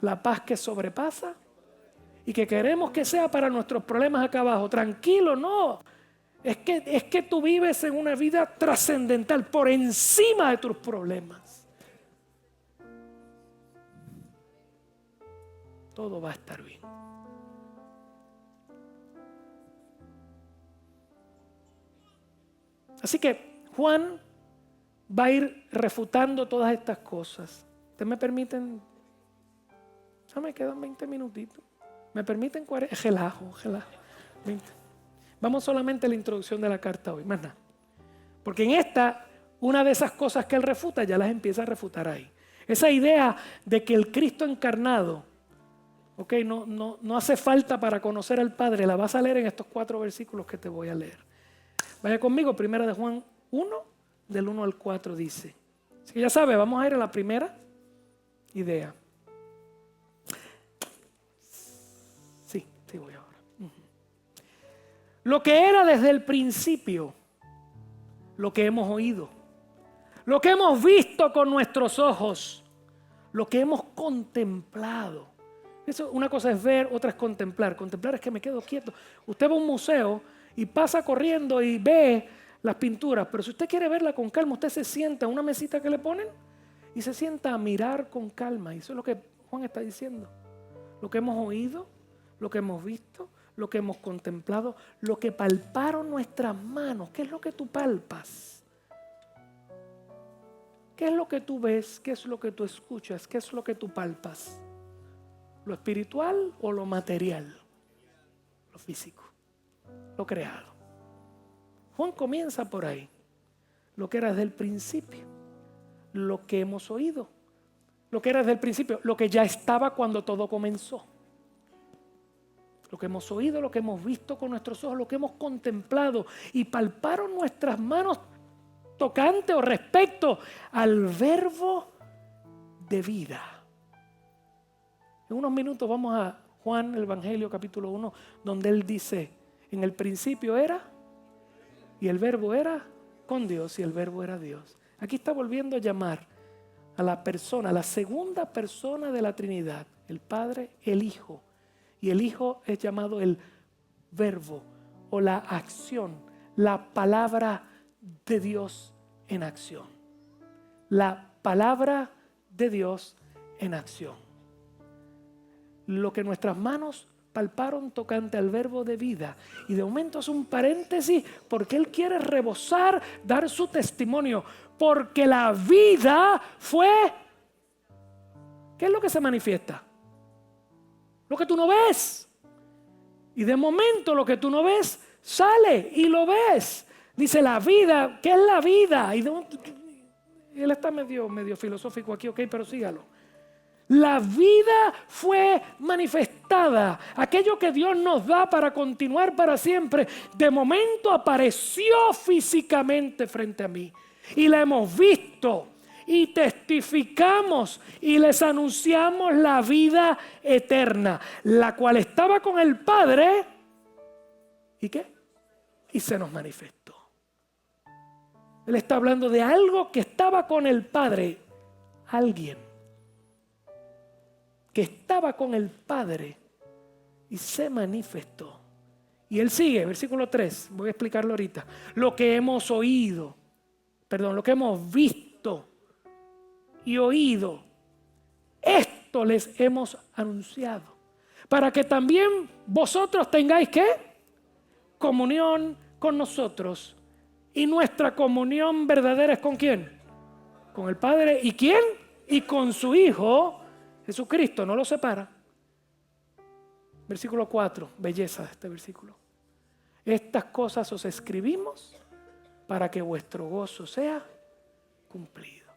La paz que sobrepasa y que queremos que sea para nuestros problemas acá abajo. Tranquilo, no. Es que tú vives en una vida trascendental por encima de tus problemas. Todo va a estar bien. Así que Juan va a ir refutando todas estas cosas. ¿Ustedes me permiten? Ya me quedan 20 minutitos. ¿Me permiten 40? Relajo. 20. Vamos solamente a la introducción de la carta hoy, más nada. Porque en esta, una de esas cosas que él refuta, ya las empieza a refutar ahí. Esa idea de que el Cristo encarnado, no hace falta para conocer al Padre, la vas a leer en estos 4 versículos que te voy a leer. Vaya conmigo, primera de Juan 1, del 1 al 4 dice. Así que ya sabe, vamos a ir a la primera idea. Sí, voy ahora. Lo que era desde el principio, lo que hemos oído, lo que hemos visto con nuestros ojos, lo que hemos contemplado. Eso, una cosa es ver, otra es contemplar. Contemplar es que me quedo quieto. Usted va a un museo y pasa corriendo y ve las pinturas, pero si usted quiere verla con calma, usted se sienta en una mesita que le ponen y se sienta a mirar con calma. Y eso es lo que Juan está diciendo. Lo que hemos oído, lo que hemos visto, lo que hemos contemplado, lo que palparon nuestras manos. ¿Qué es lo que tú palpas? ¿Qué es lo que tú ves? ¿Qué es lo que tú escuchas? ¿Qué es lo que tú palpas? ¿Lo espiritual o lo material? Lo físico, lo creado. Juan comienza por ahí. Lo que era desde el principio, lo que hemos oído, lo que era desde el principio, lo que ya estaba cuando todo comenzó. Lo que hemos oído, lo que hemos visto con nuestros ojos, lo que hemos contemplado y palparon nuestras manos tocante o respecto al verbo de vida. En unos minutos vamos a Juan, el Evangelio, capítulo 1, donde él dice, en el principio era, y el verbo era con Dios, y el verbo era Dios. Aquí está volviendo a llamar a la persona, a la segunda persona de la Trinidad, el Padre, el Hijo. Y el Hijo es llamado el verbo o la acción, la palabra de Dios en acción. La palabra de Dios en acción. Lo que nuestras manos palparon tocante al verbo de vida. Y de momento es un paréntesis porque Él quiere rebosar, dar su testimonio. Porque la vida fue... ¿Qué es lo que se manifiesta? lo que tú no ves. Y de momento lo que tú no ves sale y lo ves. Dice la vida, ¿qué es la vida? Y él está medio filosófico aquí, ok, pero sígalo. La vida fue manifestada. Aquello que Dios nos da para continuar para siempre, de momento apareció físicamente frente a mí. Y la hemos visto y testificamos y les anunciamos la vida eterna, la cual estaba con el Padre. ¿Y qué? Y se nos manifestó. Él está hablando de algo que estaba con el Padre. Alguien que estaba con el Padre y se manifestó. Y él sigue, versículo 3, voy a explicarlo ahorita. Lo que hemos visto y oído, esto les hemos anunciado, para que también vosotros tengáis ¿qué? Comunión con nosotros. Y nuestra comunión verdadera es ¿con quién? Con el Padre. ¿Y quién? Y con su Hijo Jesucristo. No lo separa. Versículo 4, belleza de este versículo. Estas cosas os escribimos para que vuestro gozo sea cumplido.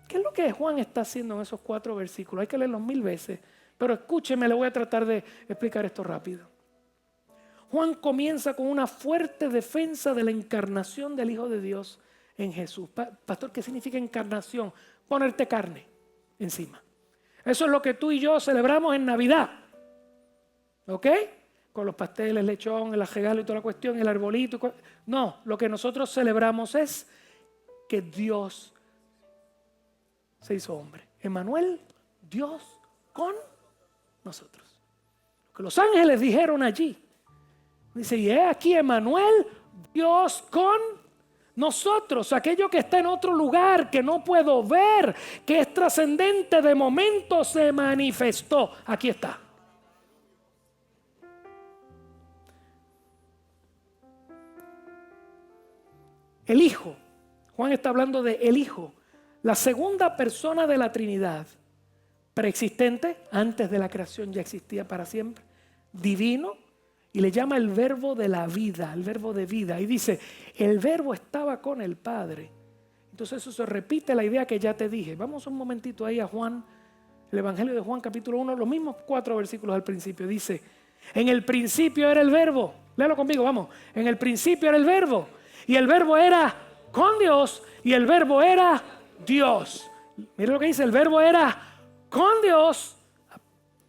¿Qué es lo que Juan está haciendo en esos 4 versículos? Hay que leerlos 1000 veces, pero escúcheme, le voy a tratar de explicar esto rápido. Juan comienza con una fuerte defensa de la encarnación del Hijo de Dios en Jesús. Pastor, ¿qué significa encarnación? Ponerte carne encima. Eso es lo que tú y yo celebramos en Navidad. ¿Ok? Con los pasteles, lechón, el regalo y toda la cuestión, el arbolito. No, lo que nosotros celebramos es que Dios se hizo hombre. Emmanuel, Dios con nosotros. Lo que los ángeles dijeron allí. Dice, y he aquí Emmanuel, Dios con nosotros. Aquello que está en otro lugar, que no puedo ver, que es trascendente, de momento se manifestó. Aquí está. El Hijo, Juan está hablando de el Hijo, la segunda persona de la Trinidad, preexistente, antes de la creación ya existía para siempre, divino, y le llama el verbo de la vida, el verbo de vida, y dice, el verbo estaba con el Padre. Entonces eso se repite la idea que ya te dije. Vamos un momentito ahí a Juan, el Evangelio de Juan capítulo 1, los mismos 4 versículos al principio, dice, en el principio era el verbo, léalo conmigo, vamos, en el principio era el verbo, y el verbo era con Dios, y el verbo era Dios. Mira lo que dice, el verbo era con Dios,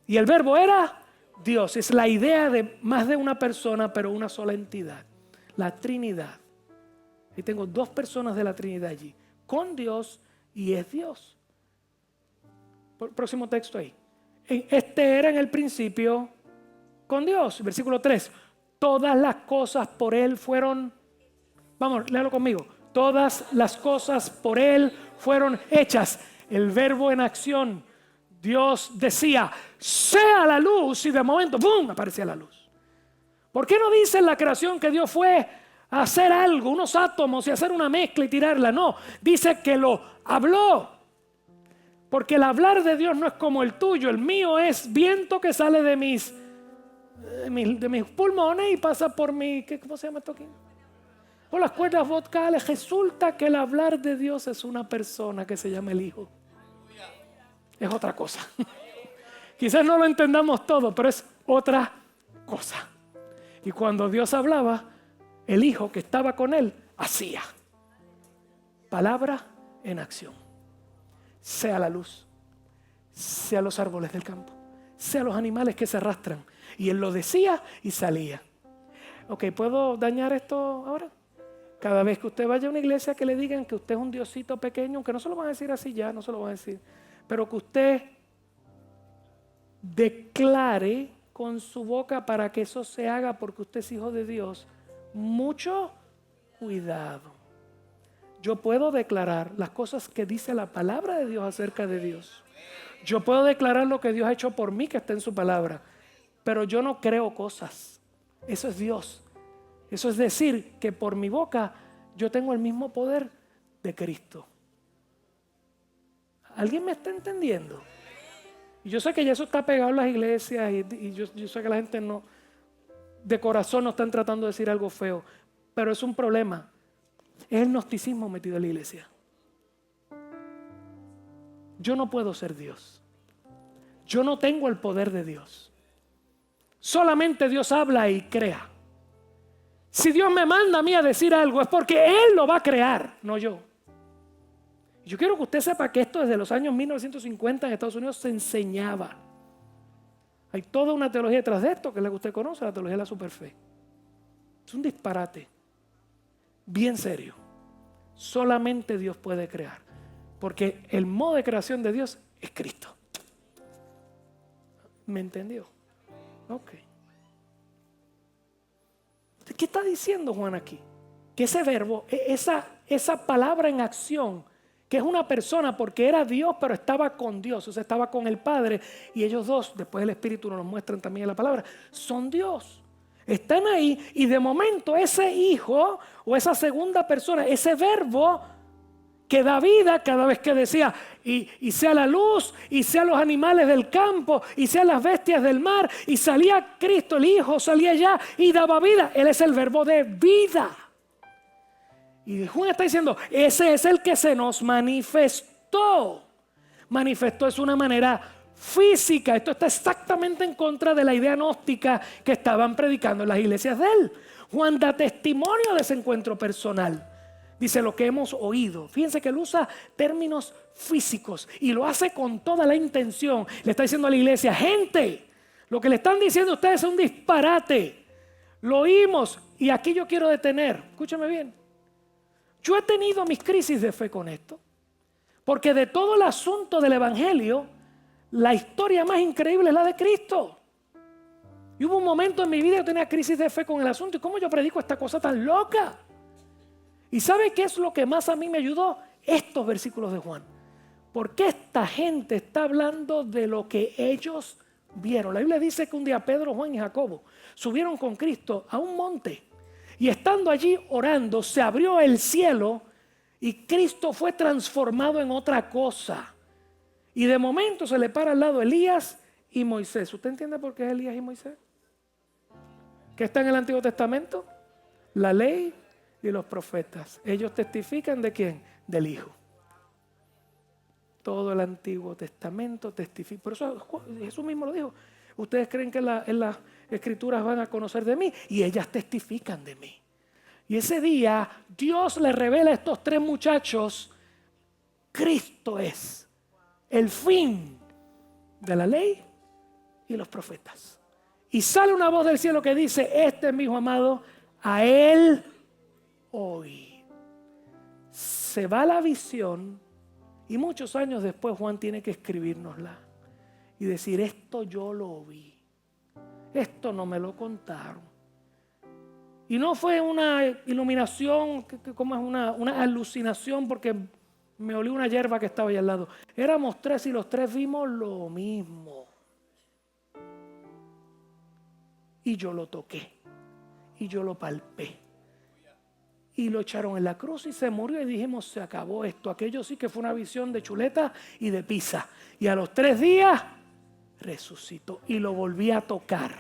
y el verbo era Dios. Es la idea de más de una persona, pero una sola entidad, la Trinidad. Y tengo 2 personas de la Trinidad allí, con Dios y es Dios. Próximo texto ahí. Este era en el principio con Dios. Versículo 3. Todas las cosas por Él fueron, vamos, léalo conmigo. Todas las cosas por Él fueron hechas. El verbo en acción. Dios decía, sea la luz, y de momento, ¡bum!, aparecía la luz. ¿Por qué no dice en la creación que Dios fue a hacer algo, unos átomos y hacer una mezcla y tirarla? No, dice que lo habló. Porque el hablar de Dios no es como el tuyo. El mío es viento que sale de mis pulmones y pasa por mi, ¿cómo se llama esto aquí? Por las cuerdas vocales. Resulta que el hablar de Dios es una persona que se llama el Hijo. Es otra cosa. Quizás no lo entendamos todo, pero es otra cosa. Y cuando Dios hablaba, el Hijo que estaba con Él hacía. Palabra en acción. Sea la luz, sea los árboles del campo, sea los animales que se arrastran. Y Él lo decía y salía. Ok, ¿puedo dañar esto ahora? Cada vez que usted vaya a una iglesia que le digan que usted es un diosito pequeño, aunque no se lo van a decir así ya, no se lo van a decir, pero que usted declare con su boca para que eso se haga porque usted es hijo de Dios, mucho cuidado. Yo puedo declarar las cosas que dice la palabra de Dios acerca de Dios. Yo puedo declarar lo que Dios ha hecho por mí, que está en su palabra, pero yo no creo cosas. Eso es Dios. Eso es decir que por mi boca yo tengo el mismo poder de Cristo. ¿Alguien me está entendiendo? Y yo sé que ya eso está pegado en las iglesias y yo sé que la gente no, de corazón no están tratando de decir algo feo, pero es un problema. Es el gnosticismo metido en la iglesia. Yo no puedo ser Dios. Yo no tengo el poder de Dios. Solamente Dios habla y crea. Si Dios me manda a mí a decir algo es porque Él lo va a crear, no yo. Yo quiero que usted sepa que esto desde los años 1950 en Estados Unidos se enseñaba. Hay toda una teología detrás de esto, que es la que usted conoce, la teología de la superfe. Es un disparate. Bien serio. Solamente Dios puede crear. Porque el modo de creación de Dios es Cristo. ¿Me entendió? Ok. ¿Qué está diciendo Juan aquí? Que ese verbo, esa palabra en acción, que es una persona porque era Dios pero estaba con Dios, o sea, estaba con el Padre, y ellos dos, después el Espíritu nos lo muestran también en la palabra, son Dios. Están ahí y de momento ese hijo o esa segunda persona, ese verbo que da vida cada vez que decía y sea la luz y sean los animales del campo y sean las bestias del mar, y salía Cristo, el Hijo salía allá y daba vida. Él es el verbo de vida. Y Juan está diciendo, ese es el que se nos manifestó. Manifestó es una manera física. Esto está exactamente en contra de la idea gnóstica que estaban predicando en las iglesias de él. Juan da testimonio de ese encuentro personal. Dice lo que hemos oído. Fíjense que él usa términos físicos y lo hace con toda la intención. Le está diciendo a la iglesia, gente, lo que le están diciendo a ustedes es un disparate. Lo oímos y aquí yo quiero detener. Escúchame bien. Yo he tenido mis crisis de fe con esto. Porque de todo el asunto del evangelio, la historia más increíble es la de Cristo. Y hubo un momento en mi vida que yo tenía crisis de fe con el asunto. ¿Y cómo yo predico esta cosa tan loca? ¿Y sabe qué es lo que más a mí me ayudó? Estos versículos de Juan. Porque esta gente está hablando de lo que ellos vieron. La Biblia dice que un día Pedro, Juan y Jacobo subieron con Cristo a un monte. Y estando allí orando, se abrió el cielo y Cristo fue transformado en otra cosa. Y de momento se le para al lado Elías y Moisés. ¿Usted entiende por qué es Elías y Moisés? ¿Qué está en el Antiguo Testamento? La ley y los profetas. Ellos testifican ¿de quién? Del Hijo. Todo el Antiguo Testamento testifica. Por eso Jesús mismo lo dijo. Ustedes creen que en las Escrituras van a conocer de mí y ellas testifican de mí. Y ese día Dios le revela a estos tres muchachos, Cristo es el fin de la ley y los profetas. Y sale una voz del cielo que dice, este es mi Hijo amado, a él oí. Se va la visión y muchos años después Juan tiene que escribirnosla y decir, esto yo lo vi, esto no me lo contaron. Y no fue una iluminación, como es una alucinación porque me olí una hierba que estaba ahí al lado. Éramos tres y los tres vimos lo mismo. Y yo lo toqué y yo lo palpé. Y lo echaron en la cruz y se murió y dijimos, se acabó esto. Aquello sí que fue una visión de chuleta y de pizza. Y a los 3 días resucitó y lo volví a tocar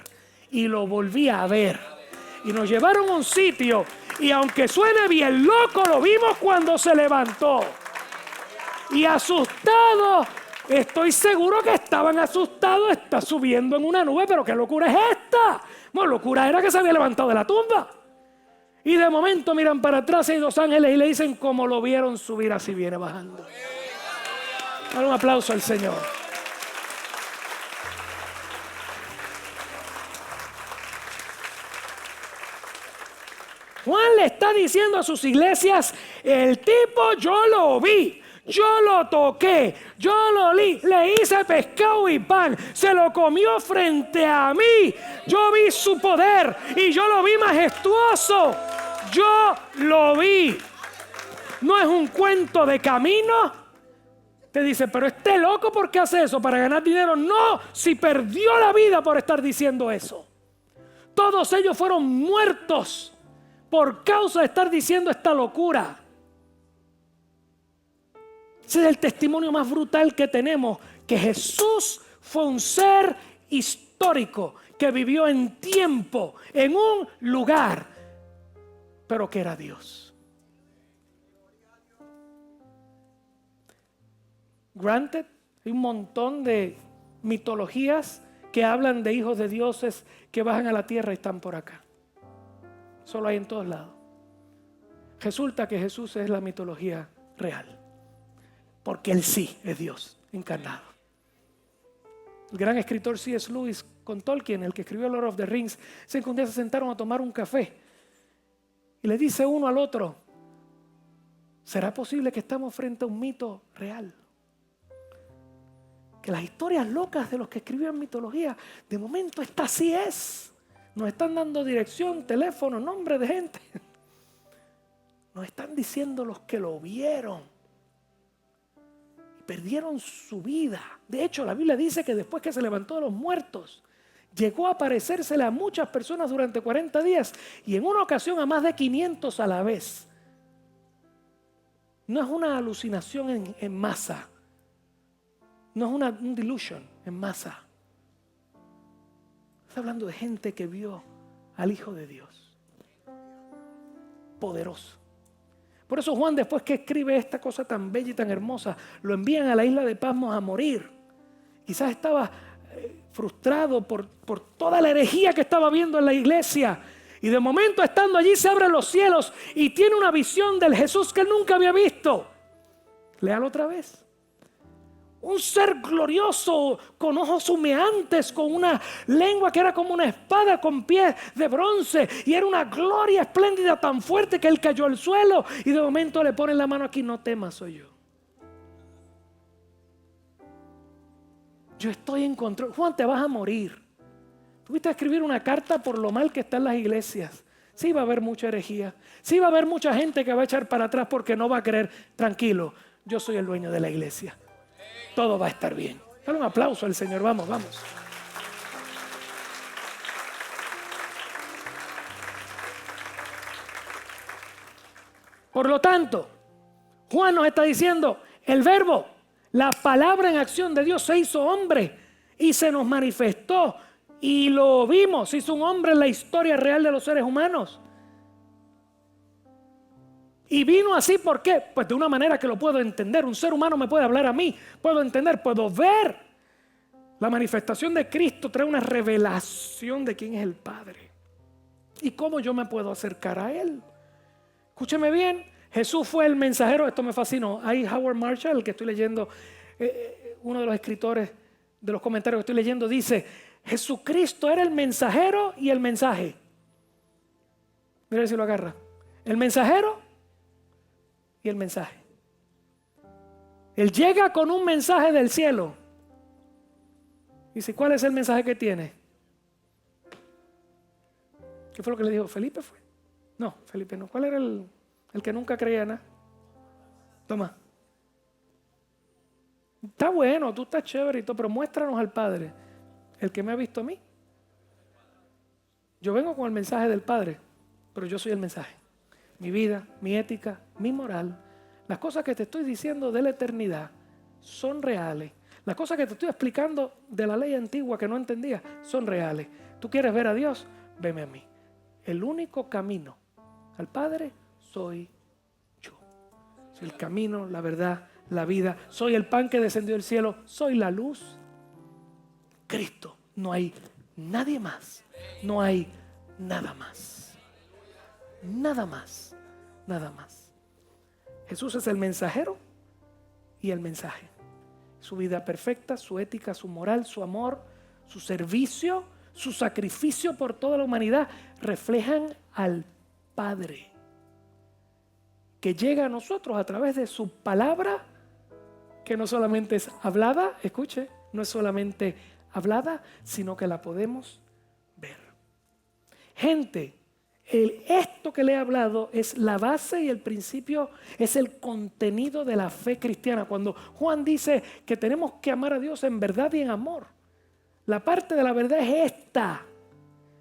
y lo volví a ver. Y nos llevaron a un sitio y aunque suene bien loco, lo vimos cuando se levantó. Y asustados, estoy seguro que estaban asustados, está subiendo en una nube, pero ¿qué locura es esta? Bueno, locura era que se había levantado de la tumba. Y de momento miran para atrás y hay 2 ángeles y le dicen, como lo vieron subir, así viene bajando. Dale un aplauso al Señor. Juan le está diciendo a sus iglesias, el tipo yo lo vi, yo lo toqué, yo lo olí, le hice pescado y pan, se lo comió frente a mí, yo vi su poder y yo lo vi majestuoso. Yo lo vi. No es un cuento de camino. Te dice, pero este loco, ¿por qué hace eso? ¿Para ganar dinero? No, si perdió la vida por estar diciendo eso. Todos ellos fueron muertos por causa de estar diciendo esta locura. Ese es el testimonio más brutal que tenemos, que Jesús fue un ser histórico que vivió en tiempo, en un lugar, pero que era Dios. Granted, hay un montón de mitologías que hablan de hijos de dioses que bajan a la tierra y están por acá. Solo hay en todos lados. Resulta que Jesús es la mitología real, porque Él sí es Dios encarnado. El gran escritor C.S. Lewis con Tolkien, el que escribió Lord of the Rings, un día se sentaron a tomar un café y le dice uno al otro: ¿será posible que estamos frente a un mito real? Que las historias locas de los que escribían mitología, de momento esta sí es. Nos están dando dirección, teléfono, nombre de gente. Nos están diciendo los que lo vieron y perdieron su vida. De hecho, la Biblia dice que después que se levantó de los muertos, llegó a aparecérsele a muchas personas durante 40 días y en una ocasión a más de 500 a la vez. No es una alucinación en masa. No es un delusion en masa. Está hablando de gente que vio al Hijo de Dios. Poderoso. Por eso Juan, después que escribe esta cosa tan bella y tan hermosa, lo envían a la isla de Patmos a morir. Quizás estaba frustrado por toda la herejía que estaba viendo en la iglesia. Y de momento, estando allí, se abren los cielos y tiene una visión del Jesús que él nunca había visto. Léalo otra vez. Un ser glorioso, con ojos humeantes, con una lengua que era como una espada con pies de bronce. Y era una gloria espléndida tan fuerte que él cayó al suelo. Y de momento le ponen la mano aquí: no temas, soy yo. Yo estoy en control. Juan, te vas a morir. Tuviste a escribir una carta por lo mal que están las iglesias. Sí va a haber mucha herejía. Sí va a haber mucha gente que va a echar para atrás porque no va a creer. Tranquilo, yo soy el dueño de la iglesia. Todo va a estar bien. Dale un aplauso al Señor. Vamos, vamos. Por lo tanto, Juan nos está diciendo: el verbo, la palabra en acción de Dios, se hizo hombre y se nos manifestó y lo vimos. Se hizo un hombre en la historia real de los seres humanos. Y vino así, ¿por qué? Pues de una manera que lo puedo entender. Un ser humano me puede hablar a mí, puedo entender, puedo ver. La manifestación de Cristo trae una revelación de quién es el Padre y cómo yo me puedo acercar a Él. Escúcheme bien, Jesús fue el mensajero. Esto me fascinó. Hay Howard Marshall, el que estoy leyendo, uno de los escritores de los comentarios que estoy leyendo, dice: Jesucristo era el mensajero y el mensaje. Mira si lo agarra. El mensajero y el mensaje. Él llega con un mensaje del cielo. Dice: ¿cuál es el mensaje que tiene? ¿Qué fue lo que le dijo? ¿Felipe fue? No, Felipe no. ¿Cuál era el que nunca creía nada? Toma. Está bueno, tú estás chévere y todo, pero muéstranos al Padre. El que me ha visto a mí. Yo vengo con el mensaje del Padre, pero yo soy el mensaje. Mi vida, mi ética, mi moral, las cosas que te estoy diciendo de la eternidad son reales. Las cosas que te estoy explicando de la ley antigua que no entendía son reales. ¿Tú quieres ver a Dios? Veme a mí. El único camino al Padre soy yo. Soy el camino, la verdad, la vida. Soy el pan que descendió del cielo. Soy la luz. Cristo. No hay nadie más. No hay nada más. Nada más. Nada más. Jesús es el mensajero y el mensaje. Su vida perfecta, su ética, su moral, su amor, su servicio, su sacrificio por toda la humanidad reflejan al Padre, que llega a nosotros a través de su palabra, que no solamente es hablada, escuche, no es solamente hablada, sino que la podemos ver. Gente, esto que le he hablado es la base y el principio, es el contenido de la fe cristiana. Cuando Juan dice que tenemos que amar a Dios en verdad y en amor, la parte de la verdad es esta,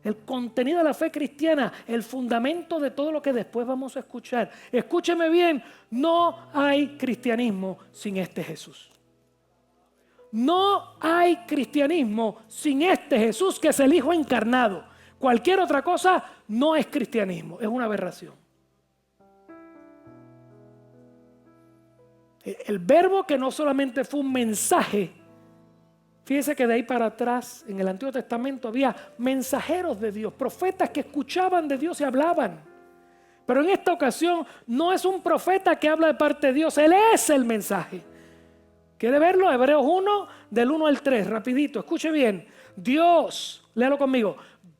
el contenido de la fe cristiana, el fundamento de todo lo que después vamos a escuchar. Escúcheme bien, no hay cristianismo sin este Jesús. No hay cristianismo sin este Jesús que es el Hijo encarnado. Cualquier otra cosa no es cristianismo, es una aberración. El verbo que no solamente fue un mensaje, fíjese que de ahí para atrás en el Antiguo Testamento había mensajeros de Dios, profetas que escuchaban de Dios y hablaban. Pero en esta ocasión no es un profeta que habla de parte de Dios, Él es el mensaje. ¿Quiere verlo? Hebreos 1, del 1 al 3, rapidito, escuche bien. Dios, léalo conmigo,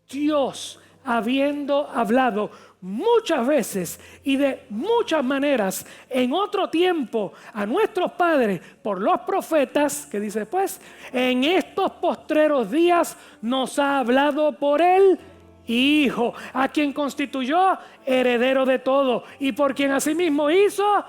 Dios habiendo hablado muchas veces y de muchas maneras en otro tiempo a nuestros padres por los profetas, que dice después, en estos postreros días nos ha hablado por el Hijo, a quien constituyó heredero de todo y por quien asimismo hizo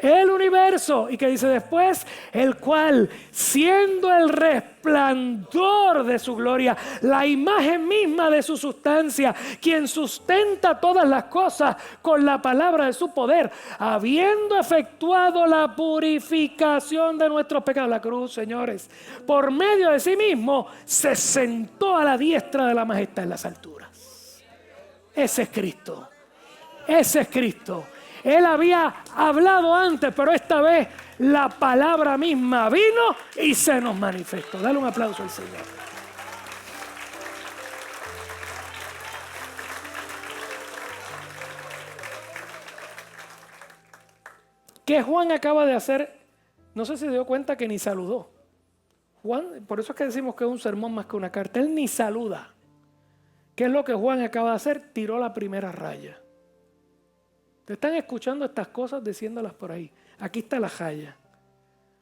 el universo. ¿Y que dice después? El cual, siendo el resplandor de su gloria, la imagen misma de su sustancia, quien sustenta todas las cosas con la palabra de su poder, habiendo efectuado la purificación de nuestros pecados, la cruz, señores, por medio de sí mismo, se sentó a la diestra de la majestad en las alturas. Ese es Cristo. Ese es Cristo. Él había hablado antes, pero esta vez la palabra misma vino y se nos manifestó. Dale un aplauso al Señor. ¿Qué Juan acaba de hacer? No sé si se dio cuenta que ni saludó. Juan, por eso es que decimos que es un sermón más que una carta. Él ni saluda. ¿Qué es lo que Juan acaba de hacer? Tiró la primera raya. Te están escuchando estas cosas diciéndolas por ahí. Aquí está la raya.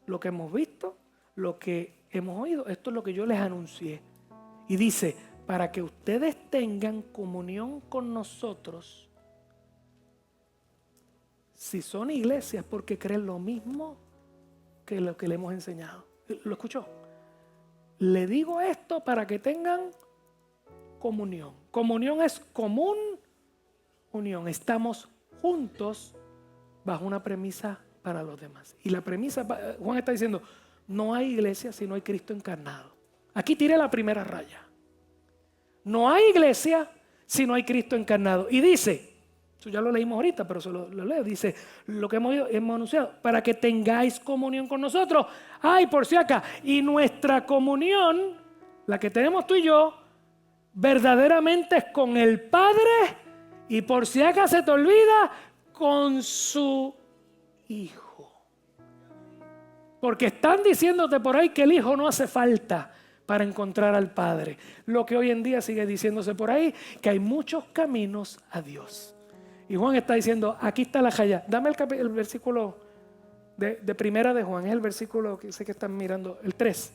Lo que hemos visto, lo que hemos oído, esto es lo que yo les anuncié. Y dice, para que ustedes tengan comunión con nosotros, si son iglesias porque creen lo mismo que lo que le hemos enseñado. ¿Lo escuchó? Le digo esto para que tengan comunión. Comunión es común unión. Estamos juntos bajo una premisa para los demás. Y la premisa, Juan está diciendo, no hay iglesia si no hay Cristo encarnado. Aquí tiré la primera raya. No hay iglesia si no hay Cristo encarnado. Y dice, eso ya lo leímos ahorita, pero se lo leo, dice, lo que hemos anunciado, para que tengáis comunión con nosotros. Ay, por si acá. Y nuestra comunión, la que tenemos tú y yo, verdaderamente es con el Padre. Y por si acaso se te olvida, con su Hijo. Porque están diciéndote por ahí que el Hijo no hace falta para encontrar al Padre. Lo que hoy en día sigue diciéndose por ahí, que hay muchos caminos a Dios. Y Juan está diciendo, aquí está la jaya. Dame el versículo de primera de Juan. Es el versículo que sé que están mirando, el 3.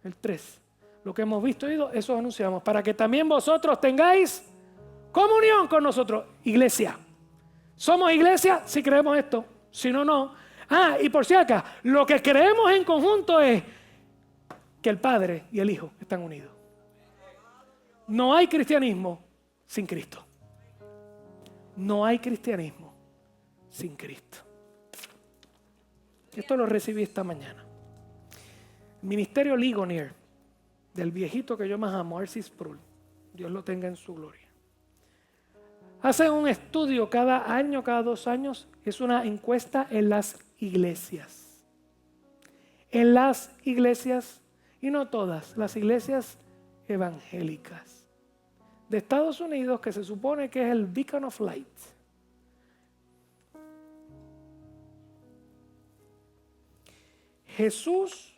El 3. Lo que hemos visto y oído, eso anunciamos. Para que también vosotros tengáis comunión con nosotros, iglesia. Somos iglesia si creemos esto, si no, no. Y por si acá, lo que creemos en conjunto es que el Padre y el Hijo están unidos. No hay cristianismo sin Cristo. No hay cristianismo sin Cristo. Esto lo recibí esta mañana. El ministerio Ligonier, del viejito que yo más amo, R.C. Sproul, Dios lo tenga en su gloria. Hacen un estudio cada año, cada 2 años, es una encuesta en las iglesias. En las iglesias, y no todas, las iglesias evangélicas de Estados Unidos, que se supone que es el Beacon of Light. Jesús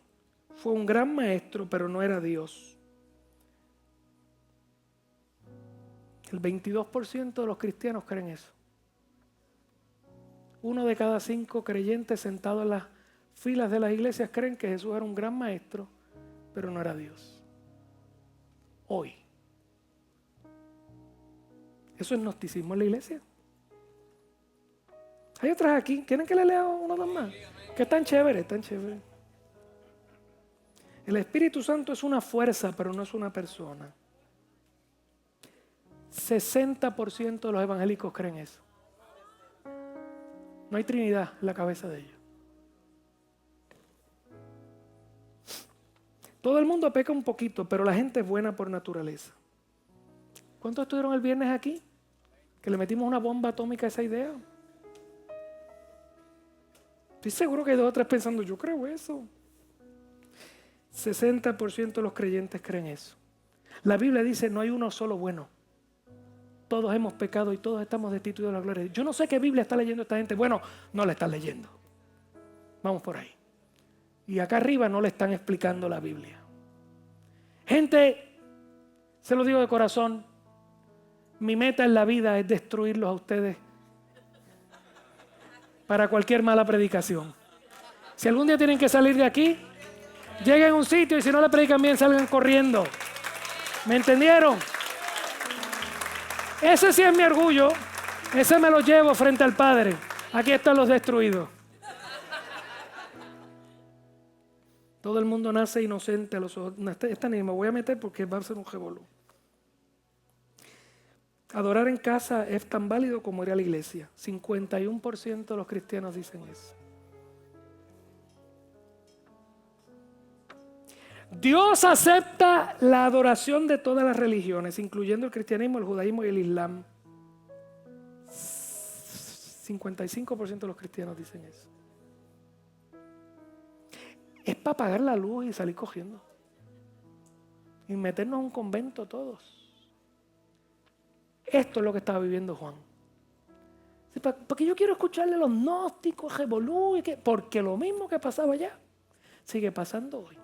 fue un gran maestro, pero no era Dios. El 22% de los cristianos creen eso. 1 de cada 5 creyentes sentados en las filas de las iglesias creen que Jesús era un gran maestro, pero no era Dios. Hoy. ¿Eso es gnosticismo en la iglesia? Hay otras aquí. ¿Quieren que le lea uno o dos más? Que están chéveres, están chéveres. El Espíritu Santo es una fuerza, pero no es una persona. 60% de los evangélicos creen eso. No hay Trinidad en la cabeza de ellos. Todo el mundo peca un poquito, pero la gente es buena por naturaleza. ¿Cuántos estuvieron el viernes aquí? Que le metimos una bomba atómica a esa idea. Estoy seguro que hay 2 o 3 pensando, yo creo eso. 60% de los creyentes creen eso. La Biblia dice, no hay uno solo bueno. Todos hemos pecado y todos estamos destituidos de la gloria de Dios. Yo no sé qué Biblia está leyendo esta gente. Bueno, no la están leyendo. Vamos por ahí. Y acá arriba no le están explicando la Biblia. Gente, se lo digo de corazón, mi meta en la vida es destruirlos a ustedes para cualquier mala predicación. Si algún día tienen que salir de aquí, lleguen a un sitio y si no le predican bien, salgan corriendo. ¿Me entendieron? Ese sí es mi orgullo. Ese me lo llevo frente al Padre. Aquí están los destruidos. Todo el mundo nace inocente a los ojos. Esta ni me voy a meter porque va a ser un revolú. Adorar en casa es tan válido como ir a la iglesia. 51% de los cristianos dicen eso. Dios acepta la adoración de todas las religiones, incluyendo el cristianismo, el judaísmo y el islam. 55% de los cristianos dicen eso. Es para apagar la luz y salir cogiendo. Y meternos a un convento todos. Esto es lo que estaba viviendo Juan. Porque yo quiero escucharle a los gnósticos, revolú, porque lo mismo que pasaba allá sigue pasando hoy.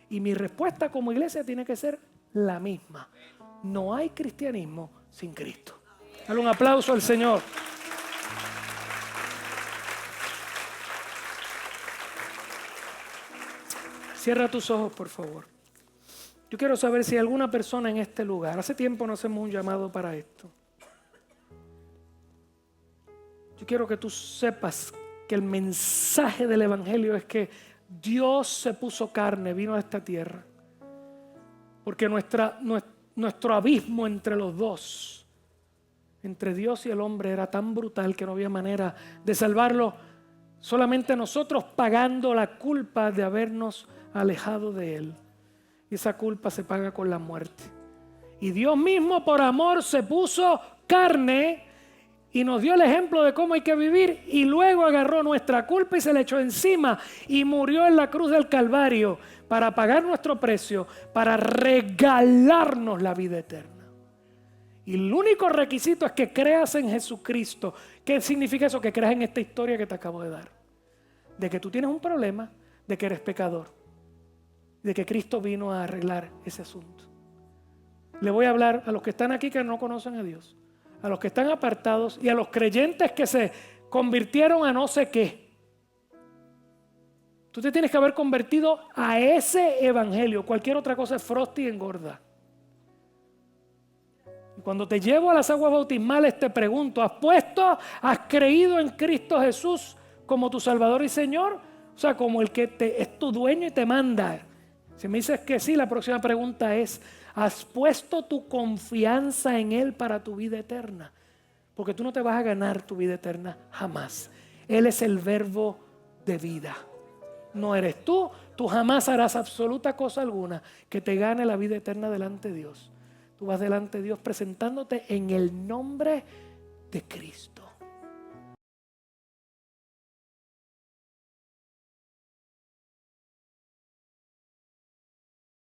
Y mi respuesta como iglesia tiene que ser la misma. No hay cristianismo sin Cristo. Dale un aplauso al Señor. Cierra tus ojos, por favor. Yo quiero saber si hay alguna persona en este lugar. Hace tiempo no hacemos un llamado para esto. Yo quiero que tú sepas que el mensaje del Evangelio es que Dios se puso carne, vino a esta tierra. Porque nuestro abismo entre los dos, entre Dios y el hombre, era tan brutal que no había manera de salvarlo. Solamente nosotros pagando la culpa de habernos alejado de Él. Y esa culpa se paga con la muerte. Y Dios mismo por amor se puso carne y nos dio el ejemplo de cómo hay que vivir, y luego agarró nuestra culpa y se la echó encima y murió en la cruz del Calvario para pagar nuestro precio, para regalarnos la vida eterna. Y el único requisito es que creas en Jesucristo. ¿Qué significa eso? Que creas en esta historia que te acabo de dar. De que tú tienes un problema, de que eres pecador, de que Cristo vino a arreglar ese asunto. Le voy a hablar a los que están aquí que no conocen a Dios, a los que están apartados y a los creyentes que se convirtieron a no sé qué. Tú te tienes que haber convertido a ese evangelio. Cualquier otra cosa es frosty y engorda. Y cuando te llevo a las aguas bautismales te pregunto, ¿has creído en Cristo Jesús como tu Salvador y Señor? O sea, como el que es tu dueño y te manda. Si me dices que sí, la próxima pregunta es, ¿has puesto tu confianza en Él para tu vida eterna? Porque tú no te vas a ganar tu vida eterna jamás. Él es el verbo de vida. No eres tú. Tú jamás harás absoluta cosa alguna que te gane la vida eterna delante de Dios. Tú vas delante de Dios presentándote en el nombre de Cristo.